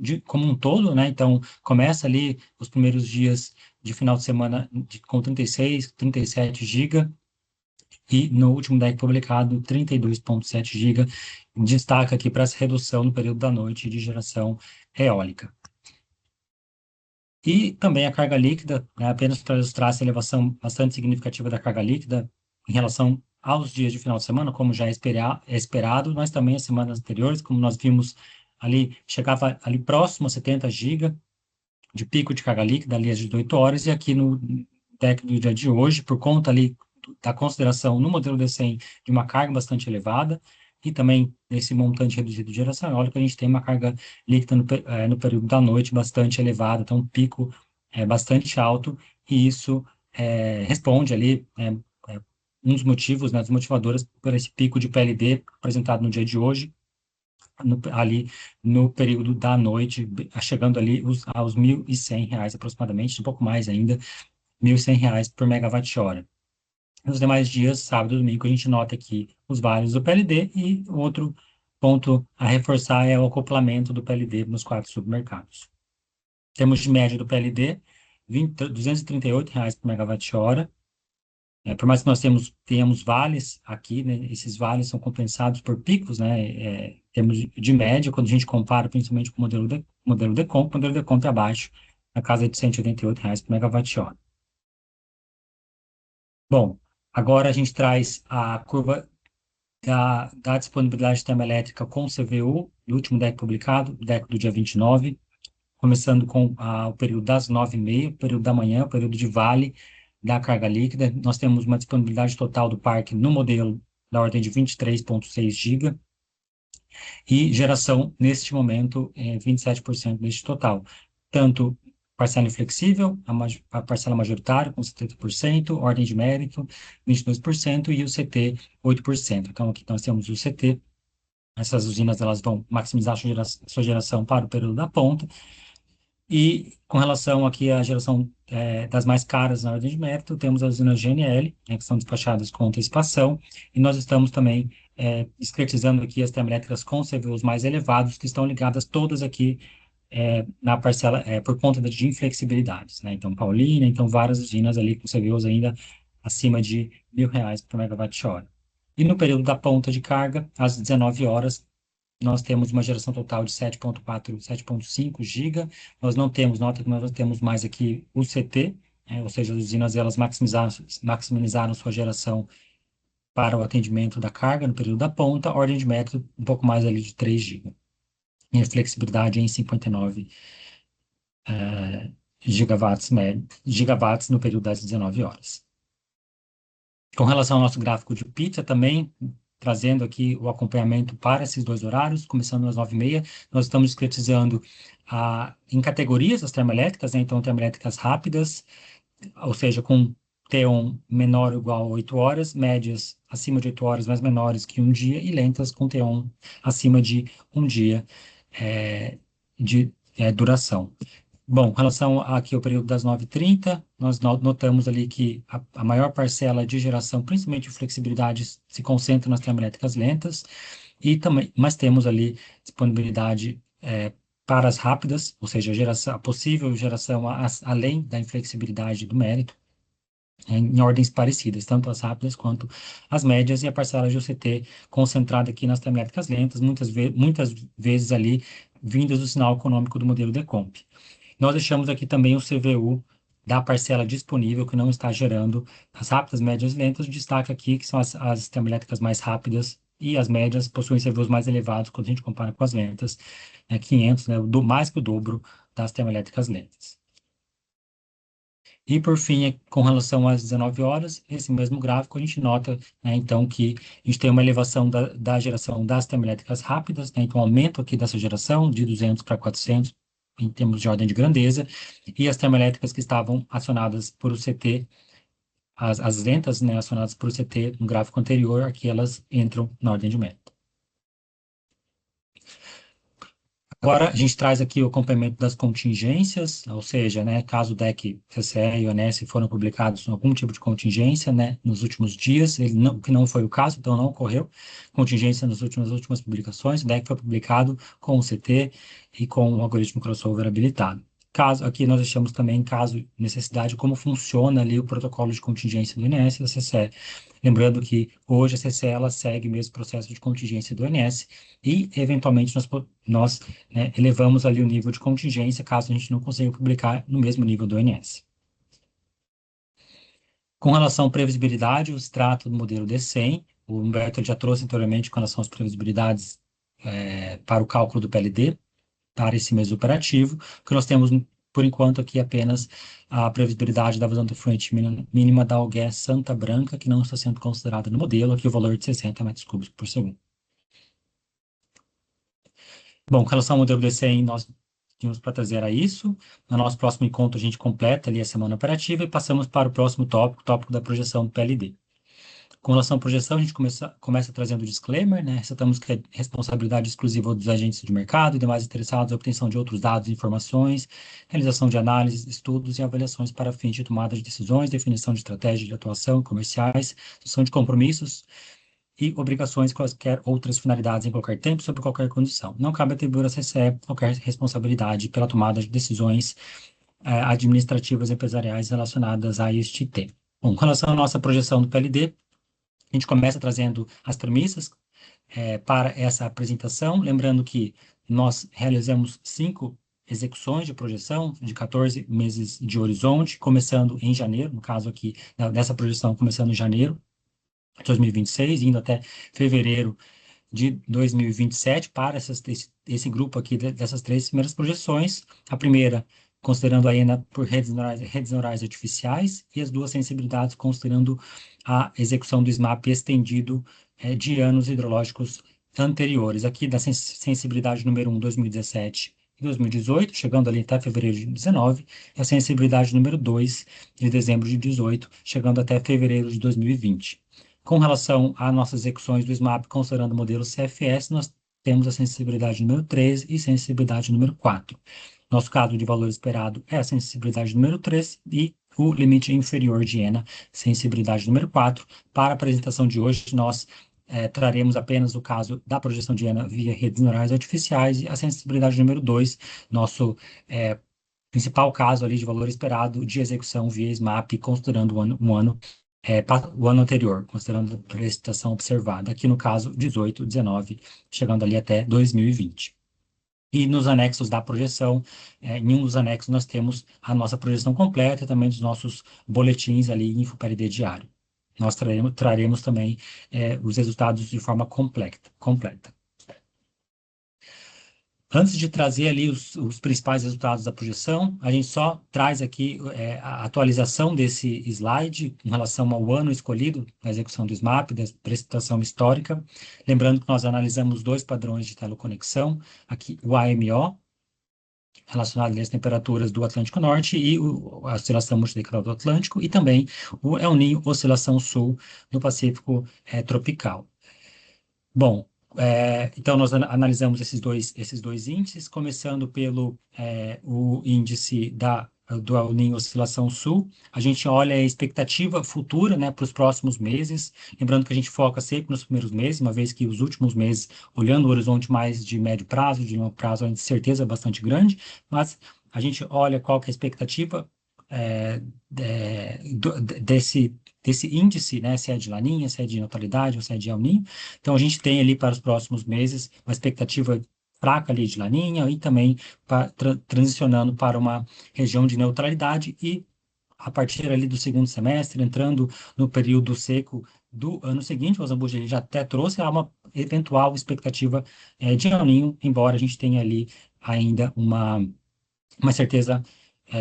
um todo, né, então começa ali os primeiros dias de final de semana com 36, 37 GB, e no último DEC publicado, 32,7 GB, destaca aqui para essa redução no período da noite de geração eólica. E também a carga líquida, né, apenas para ilustrar essa elevação bastante significativa da carga líquida em relação aos dias de final de semana, como já é esperado, mas também as semanas anteriores, como nós vimos ali, chegava ali próximo a 70 GB de pico de carga líquida ali às 18 horas, e aqui no DEC do dia de hoje, por conta ali da consideração no modelo D100 de uma carga bastante elevada, e também esse montante reduzido de geração eólica, a gente tem uma carga líquida no período da noite bastante elevada, então um pico bastante alto, e isso responde ali, um dos motivos, né, dos motivadores por esse pico de PLD apresentado no dia de hoje, ali no período da noite, chegando ali aos R$ 1.100 aproximadamente, um pouco mais ainda, R$ 1.100 por megawatt-hora. Nos demais dias, sábado e domingo, a gente nota aqui os vales do PLD, e outro ponto a reforçar é o acoplamento do PLD nos 4 submercados. Temos de média do PLD, R$ 238 por megawatt-hora. Por mais que nós tenhamos vales aqui, né, esses vales são compensados por picos, né, temos de média, quando a gente compara principalmente com o modelo Decomp, o modelo Decomp é abaixo, na casa de R$ 188 por megawatt-hora. Bom, agora a gente traz a curva da disponibilidade termoelétrica com CVU, do último DEC publicado, DEC do dia 29, começando com o período das 9h30, o período da manhã, o período de vale da carga líquida. Nós temos uma disponibilidade total do parque no modelo da ordem de 23,6 GB, e geração, neste momento, 27% deste total. Tanto parcela inflexível, a parcela majoritária, com 70%, ordem de mérito, 22%, e o CT, 8%. Então, aqui nós temos o CT, essas usinas elas vão maximizar sua geração para o período da ponta, e com relação aqui à geração das mais caras na ordem de mérito, temos as usinas GNL, né, que são despachadas com antecipação, e nós estamos também discretizando aqui as termoelétricas com CVUs mais elevados, que estão ligadas todas aqui na parcela, por conta de inflexibilidades, né? Então, Paulínia, então várias usinas ali com CVUs ainda acima de R$ 1.000 por megawatt-hora. E no período da ponta de carga, às 19 horas, nós temos uma geração total de 7,4, 7,5 GB. Nós não temos, nota que nós não temos mais aqui o CT, ou seja, as usinas elas maximizaram sua geração para o atendimento da carga no período da ponta, ordem de mérito um pouco mais ali de 3 GB. E a flexibilidade em 59 gigawatts no período das 19 horas. Com relação ao nosso gráfico de pizza também, trazendo aqui o acompanhamento para esses dois horários, começando às 9h30, nós estamos discretizando em categorias as termoelétricas, né? Então termoelétricas rápidas, ou seja, com T1 menor ou igual a 8 horas, médias acima de 8 horas, mas menores que 1 dia, e lentas com T1 acima de 1 dia de duração. Bom, em relação aqui ao período das 9h30, nós notamos ali que a maior parcela de geração, principalmente de flexibilidade, se concentra nas termoelétricas lentas, e também, mas temos ali disponibilidade para as rápidas, ou seja, a possível geração além da inflexibilidade do mérito, em ordens parecidas, tanto as rápidas quanto as médias, e a parcela de UCT concentrada aqui nas termoelétricas lentas, muitas vezes ali vindas do sinal econômico do modelo Decomp. Nós deixamos aqui também o CVU da parcela disponível, que não está gerando as rápidas, médias e lentas. Destaca aqui que são as termoelétricas mais rápidas, e as médias possuem CVUs mais elevados quando a gente compara com as lentas, 500, né, mais que o dobro das termoelétricas lentas. E, por fim, com relação às 19 horas, esse mesmo gráfico, a gente nota, né, então, que a gente tem uma elevação da geração das termoelétricas rápidas, né, então, aumento aqui dessa geração de 200 para 400, em termos de ordem de grandeza, e as termoelétricas que estavam acionadas por o CT, as lentas, né, acionadas por o CT no gráfico anterior, aqui elas entram na ordem de mérito. Agora, a gente traz aqui o complemento das contingências, ou seja, né, caso o DEC, CCE e ONS foram publicados algum tipo de contingência, né, nos últimos dias, o que não foi o caso, então não ocorreu contingência nas últimas publicações, o DEC foi publicado com o CT e com o algoritmo crossover habilitado. Caso, aqui nós deixamos também, caso necessidade, como funciona ali o protocolo de contingência do INS e da CCE. Lembrando que hoje a CCE ela segue o mesmo processo de contingência do INS e, eventualmente, nós né, elevamos ali o nível de contingência caso a gente não consiga publicar no mesmo nível do INS. Com relação à previsibilidade, o extrato do modelo D100, o Humberto já trouxe anteriormente com relação às previsibilidades para o cálculo do PLD, para esse mês operativo, que nós temos, por enquanto, aqui apenas a previsibilidade da vazão efluente mínima da Algué Santa Branca, que não está sendo considerada no modelo, aqui o valor de 60 metros cúbicos por segundo. Bom, com relação ao modelo D100, nós tínhamos para trazer a isso. No nosso próximo encontro, a gente completa ali a semana operativa e passamos para o próximo tópico da projeção do PLD. Com relação à projeção, a gente começa trazendo o disclaimer, né? Ressaltamos que é responsabilidade exclusiva dos agentes de mercado e demais interessados na obtenção de outros dados e informações, realização de análises, estudos e avaliações para fins de tomada de decisões, definição de estratégias de atuação comerciais, gestão de compromissos e obrigações e quaisquer outras finalidades em qualquer tempo, sob qualquer condição. Não cabe atribuir à CCE qualquer responsabilidade pela tomada de decisões administrativas e empresariais relacionadas a este tema. Bom, com relação à nossa projeção do PLD, a gente começa trazendo as premissas para essa apresentação, lembrando que nós realizamos 5 execuções de projeção de 14 meses de horizonte, começando em janeiro, no caso aqui, nessa projeção, começando em janeiro de 2026, indo até fevereiro de 2027, para esse grupo aqui dessas 3 primeiras projeções. A primeira, considerando a ENA por redes neurais artificiais, e as 2 sensibilidades, considerando a execução do SMAP estendido de anos hidrológicos anteriores. Aqui da sensibilidade número 1, 2017 e 2018, chegando ali até fevereiro de 2019, e a sensibilidade número 2, de dezembro de 2018, chegando até fevereiro de 2020. Com relação às nossas execuções do SMAP, considerando o modelo CFS, nós temos a sensibilidade número 13 e sensibilidade número 4. Nosso caso de valor esperado é a sensibilidade número 3 e o limite inferior de ENA, sensibilidade número 4. Para a apresentação de hoje, nós traremos apenas o caso da projeção de ENA via redes neurais artificiais e a sensibilidade número 2, nosso principal caso ali de valor esperado de execução via SMAP, considerando o ano anterior, considerando a prestação observada, aqui no caso 18, 19, chegando ali até 2020. E nos anexos da projeção, em um dos anexos nós temos a nossa projeção completa, também dos nossos boletins ali, InfoPLD diário. Nós traremos também os resultados de forma completa. Antes de trazer ali os principais resultados da projeção, a gente só traz aqui a atualização desse slide em relação ao ano escolhido na execução do SMAP, da precipitação histórica. Lembrando que nós analisamos 2 padrões de teleconexão, aqui o AMO, relacionado às temperaturas do Atlântico Norte, e a oscilação multidecadal do Atlântico, e também o El Niño, oscilação sul do Pacífico tropical. Bom, então nós analisamos esses dois índices, começando pelo o índice do El Niño Oscilação Sul. A gente olha a expectativa futura, né, para os próximos meses, lembrando que a gente foca sempre nos primeiros meses, uma vez que os últimos meses, olhando o horizonte mais de médio prazo, de longo prazo, a incerteza é bastante grande, mas a gente olha qual que é a expectativa desse índice, né, se é de laninha, se é de neutralidade ou se é de El Niño. Então, a gente tem ali para os próximos meses uma expectativa fraca ali de laninha e também transicionando para uma região de neutralidade e a partir ali do segundo semestre, entrando no período seco do ano seguinte, o Zambuja já até trouxe uma eventual expectativa de El Niño, embora a gente tenha ali ainda uma certeza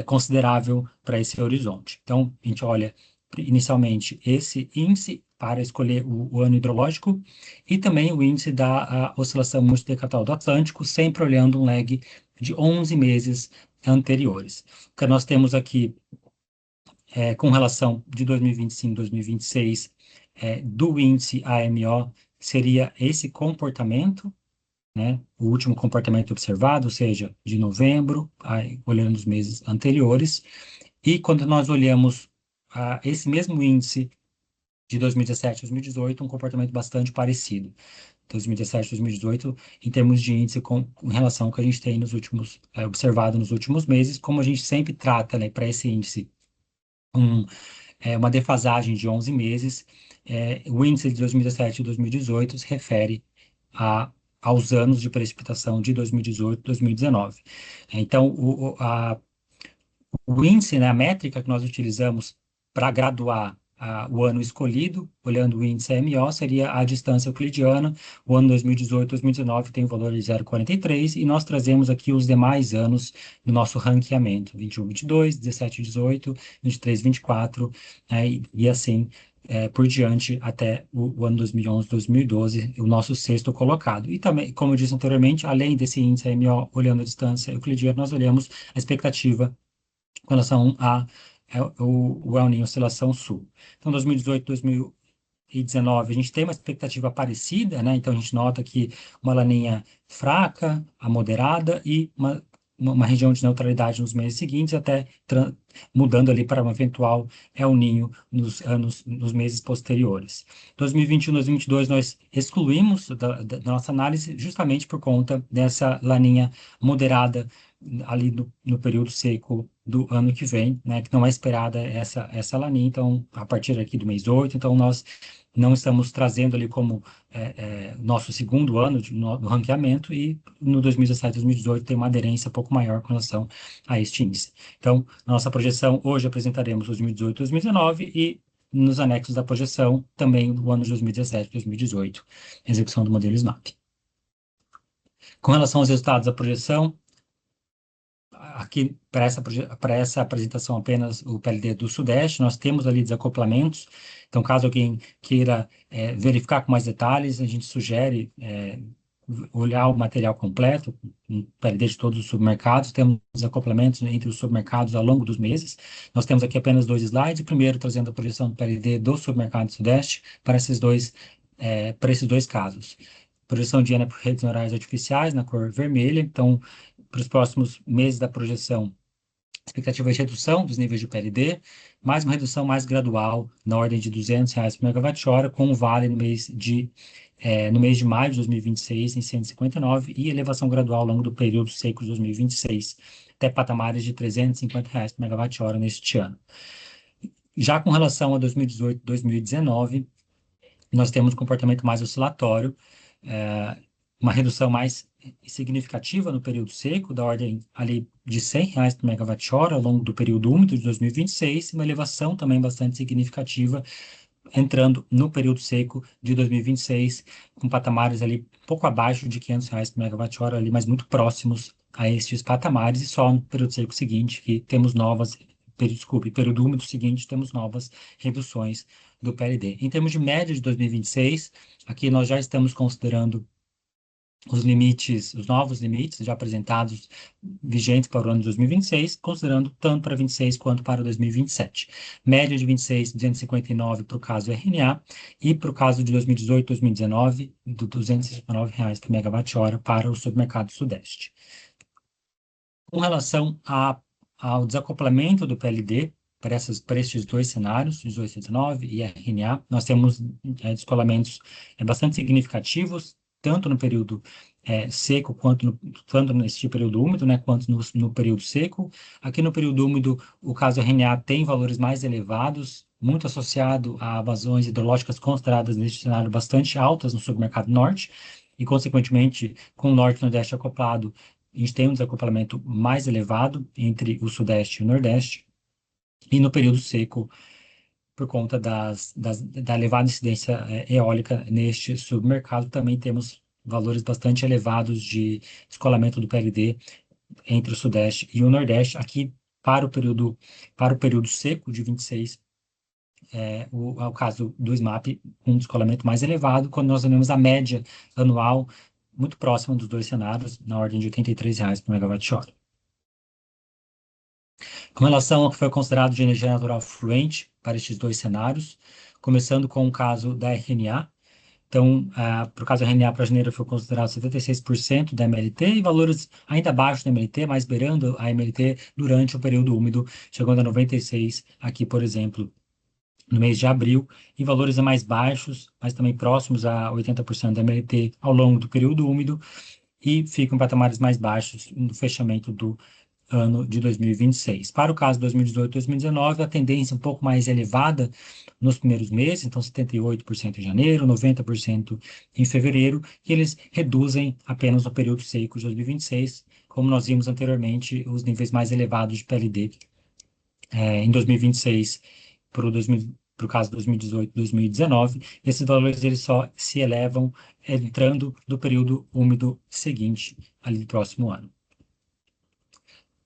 considerável para esse horizonte. Então, a gente olha inicialmente esse índice para escolher o ano hidrológico e também o índice da oscilação multidecadal do Atlântico, sempre olhando um lag de 11 meses anteriores. O que nós temos aqui com relação de 2025 e 2026 do índice AMO seria esse comportamento né, o último comportamento observado, ou seja, de novembro, olhando os meses anteriores, e quando nós olhamos esse mesmo índice de 2017 a 2018, um comportamento bastante parecido. 2017 2018, em termos de índice com relação ao que a gente tem nos últimos, observado nos últimos meses, como a gente sempre trata, né, para esse índice, uma defasagem de 11 meses, o índice de 2017 e 2018 se refere aos anos de precipitação de 2018 e 2019. Então, o índice, né, a métrica que nós utilizamos para graduar o ano escolhido, olhando o índice MO, seria a distância euclidiana. O ano 2018, 2019 tem o valor de 0,43 e nós trazemos aqui os demais anos do nosso ranqueamento, 21, 22, 17, 18, 23, 24, e assim por diante até o ano 2011, 2012, o nosso sexto colocado. E também, como eu disse anteriormente, além desse índice MO, olhando a distância euclidiana, nós olhamos a expectativa com relação o El Niño Oscilação Sul. Então, 2018, 2019, a gente tem uma expectativa parecida, né? Então, a gente nota que uma laninha fraca, a moderada e uma região de neutralidade nos meses seguintes, até mudando ali para um eventual El Niño nos meses posteriores. 2021, 2022, nós excluímos da nossa análise justamente por conta dessa laninha moderada ali no período seco do ano que vem, né, que não é esperada essa laninha, então, a partir aqui do mês 8, então nós não estamos trazendo ali como nosso segundo ano do ranqueamento, e no 2017, 2018 tem uma aderência um pouco maior com relação a este índice. Então, nossa projeção, hoje apresentaremos 2018, 2019 e nos anexos da projeção também do ano de 2017, 2018, execução do modelo SMAP. Com relação aos resultados da projeção, aqui para essa apresentação apenas o PLD do Sudeste, nós temos ali desacoplamentos, então caso alguém queira verificar com mais detalhes, a gente sugere olhar o material completo, um PLD de todos os submercados, temos desacoplamentos entre os submercados ao longo dos meses, nós temos aqui apenas 2 slides, primeiro trazendo a projeção do PLD do submercado Sudeste para esses dois casos. Projeção de ENA por redes neurais artificiais na cor vermelha, então para os próximos meses da projeção, expectativa de redução dos níveis de PLD, mais uma redução mais gradual, na ordem de R$200 por megawatt-hora, com um vale no mês de maio de 2026 em 159 e elevação gradual ao longo do período seco de 2026, até patamares de R$350 por megawatt-hora neste ano. Já com relação a 2018 2019, nós temos um comportamento mais oscilatório, uma redução mais significativa no período seco, da ordem ali de R$100 por megawatt-hora ao longo do período úmido de 2026, e uma elevação também bastante significativa entrando no período seco de 2026, com patamares ali pouco abaixo de R$500 por megawatt-hora, ali, mas muito próximos a estes patamares, e só no período seco seguinte que temos período úmido seguinte, temos novas reduções do PLD. Em termos de média de 2026, aqui nós já estamos considerando os novos limites já apresentados, vigentes para o ano de 2026, considerando tanto para 26 quanto para 2027. Média de 26, 259 para o caso RNA, e para o caso de 2018, 2019, de R$269 por megawatt-hora para o submercado Sudeste. Com relação ao desacoplamento do PLD, para estes dois cenários, 18 e 19 e RNA, nós temos descolamentos bastante significativos, tanto no período seco, tanto nesse período úmido, né, quanto no período seco. Aqui no período úmido, o caso RNA tem valores mais elevados, muito associado a vazões hidrológicas consideradas neste cenário bastante altas no submercado norte, e, consequentemente, com o norte e o nordeste acoplado, a gente tem um desacoplamento mais elevado entre o sudeste e o nordeste, e no período seco, por conta da elevada incidência eólica neste submercado, também temos valores bastante elevados de descolamento do PLD entre o Sudeste e o Nordeste. Aqui, para o período seco de 26, o caso do SMAP, um descolamento mais elevado, quando nós olhamos a média anual muito próxima dos dois cenários, na ordem de R$83 por megawatt-hora. Com relação ao que foi considerado de energia natural fluente para estes dois cenários, começando com o caso da RNA, Então, para o caso RNA para janeiro foi considerado 76% da MLT e valores ainda abaixo da MLT, mas beirando a MLT durante o período úmido, chegando a 96 aqui, por exemplo, no mês de abril, e valores mais baixos, mas também próximos a 80% da MLT ao longo do período úmido, e ficam em patamares mais baixos no fechamento do ano de 2026. Para o caso de 2018 e 2019, a tendência um pouco mais elevada nos primeiros meses, então 78% em janeiro, 90% em fevereiro, e eles reduzem apenas no período seco de 2026, como nós vimos anteriormente, os níveis mais elevados de PLD em 2026 para o caso de 2018 e 2019, esses valores eles só se elevam entrando do período úmido seguinte, ali do próximo ano.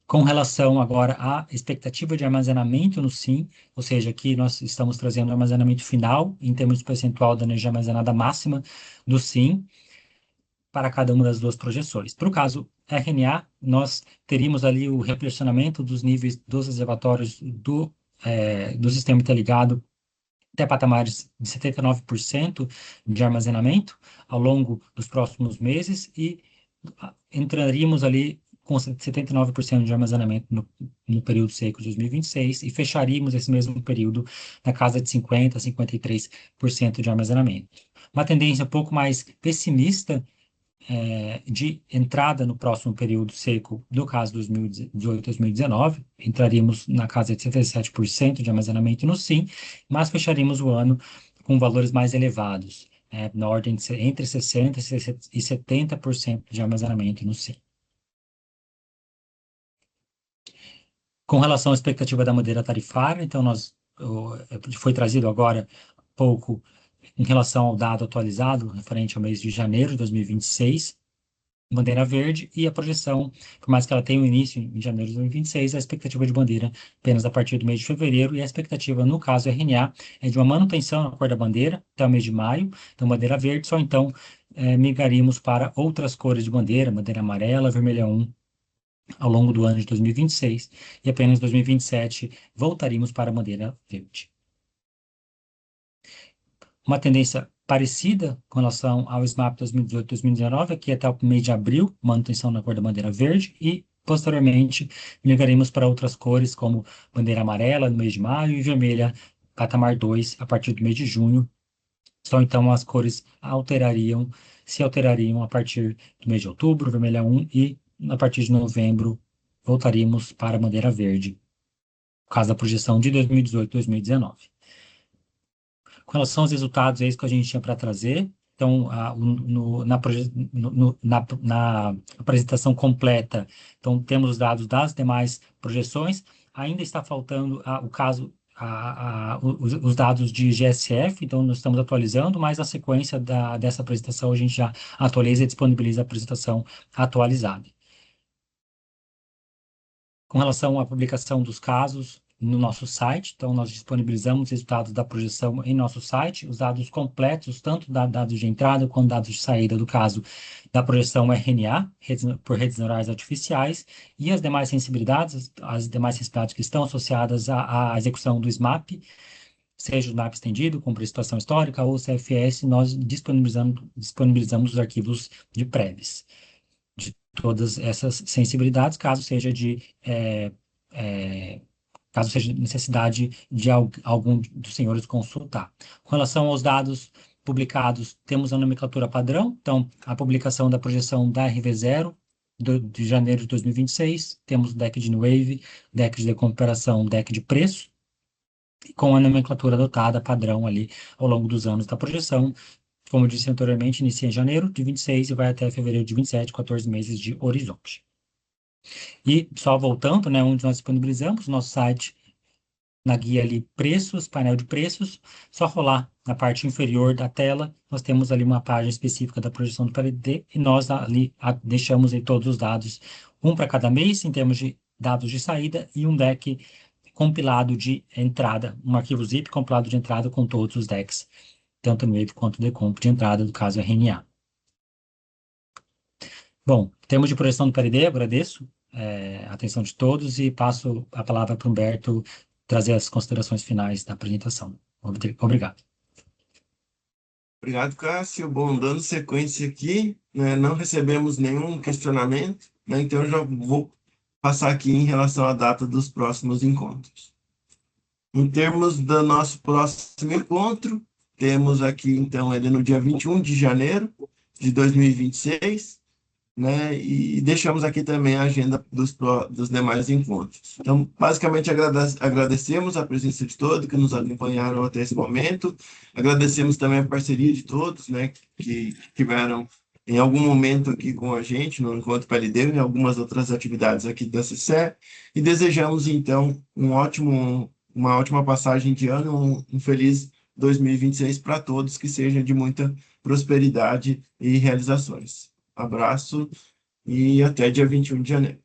Com relação agora à expectativa de armazenamento no SIM, ou seja, aqui nós estamos trazendo o armazenamento final, em termos de percentual da energia armazenada máxima do SIM, para cada uma das duas projeções. Para o caso RNA, nós teríamos ali o replecionamento dos níveis dos reservatórios do sistema interligado até patamares de 79% de armazenamento ao longo dos próximos meses e entraríamos ali com 79% de armazenamento no período seco de 2026 e fecharíamos esse mesmo período na casa de 50% a 53% de armazenamento. Uma tendência um pouco mais pessimista de entrada no próximo período seco, no caso 2018 2019, entraríamos na casa de 77% de armazenamento no SIM, mas fecharíamos o ano com valores mais elevados, na ordem de entre 60% e 70% de armazenamento no SIM. Com relação à expectativa da bandeira tarifária, então foi trazido agora pouco em relação ao dado atualizado referente ao mês de janeiro de 2026, bandeira verde, e a projeção, por mais que ela tenha um início em janeiro de 2026, a expectativa de bandeira apenas a partir do mês de fevereiro, e a expectativa, no caso RNA, é de uma manutenção na cor da bandeira até o mês de maio, então bandeira verde, só então migraríamos para outras cores de bandeira amarela, vermelha 1, ao longo do ano de 2026, e apenas em 2027 voltaríamos para a bandeira verde. Uma tendência parecida com relação ao SMAP 2018-2019, aqui até o mês de abril, manutenção na cor da bandeira verde, e posteriormente migraremos para outras cores, como bandeira amarela no mês de maio e vermelha, patamar 2, a partir do mês de junho. Só então as cores se alterariam a partir do mês de outubro, vermelha 1, e a partir de novembro voltaríamos para a bandeira verde, por causa da projeção de 2018-2019. Com relação aos resultados, é isso que a gente tinha para trazer. Então, na apresentação completa, então, temos os dados das demais projeções. Ainda está faltando os dados de GSF, então nós estamos atualizando, mas na sequência dessa apresentação a gente já atualiza e disponibiliza a apresentação atualizada. Com relação à publicação dos casos no nosso site, então nós disponibilizamos os resultados da projeção em nosso site, os dados completos, tanto dados de entrada quanto dados de saída do caso da projeção RNA, por redes neurais artificiais, e as demais sensibilidades que estão associadas à execução do SMAP, seja o SMAP estendido, com precipitação histórica, ou CFS, nós disponibilizamos os arquivos de PREVs de todas essas sensibilidades, caso seja necessidade de algum dos senhores consultar. Com relação aos dados publicados, temos a nomenclatura padrão, então, a publicação da projeção da RV0 de janeiro de 2026, temos o DEC de N-Wave, DEC de decomparação, DEC de preço, com a nomenclatura adotada padrão ali ao longo dos anos da projeção. Como eu disse anteriormente, inicia em janeiro de 26 e vai até fevereiro de 27, 14 meses de horizonte. E só voltando, né, onde nós disponibilizamos, nosso site, na guia ali, preços, painel de preços, só rolar na parte inferior da tela, nós temos ali uma página específica da projeção do PLD, e nós ali deixamos aí todos os dados, um para cada mês, em termos de dados de saída, e um DEC compilado de entrada, um arquivo zip compilado de entrada com todos os DECs, tanto no Wave quanto decomp de entrada do caso RNA. Bom, em termos de projeção do PLD, agradeço a atenção de todos e passo a palavra para o Humberto trazer as considerações finais da apresentação. Obrigado. Obrigado, Cássio. Bom, dando sequência aqui, né, não recebemos nenhum questionamento, né, então eu já vou passar aqui em relação à data dos próximos encontros. Em termos do nosso próximo encontro, temos aqui, então, ele no dia 21 de janeiro de 2026, né? E deixamos aqui também a agenda dos demais encontros. Então, basicamente, agradecemos a presença de todos que nos acompanharam até esse momento, agradecemos também a parceria de todos, né, que tiveram em algum momento aqui com a gente no Encontro PLD e em algumas outras atividades aqui da CCE, e desejamos, então, uma ótima passagem de ano, um feliz 2026 para todos, que seja de muita prosperidade e realizações. Abraço e até dia 21 de janeiro.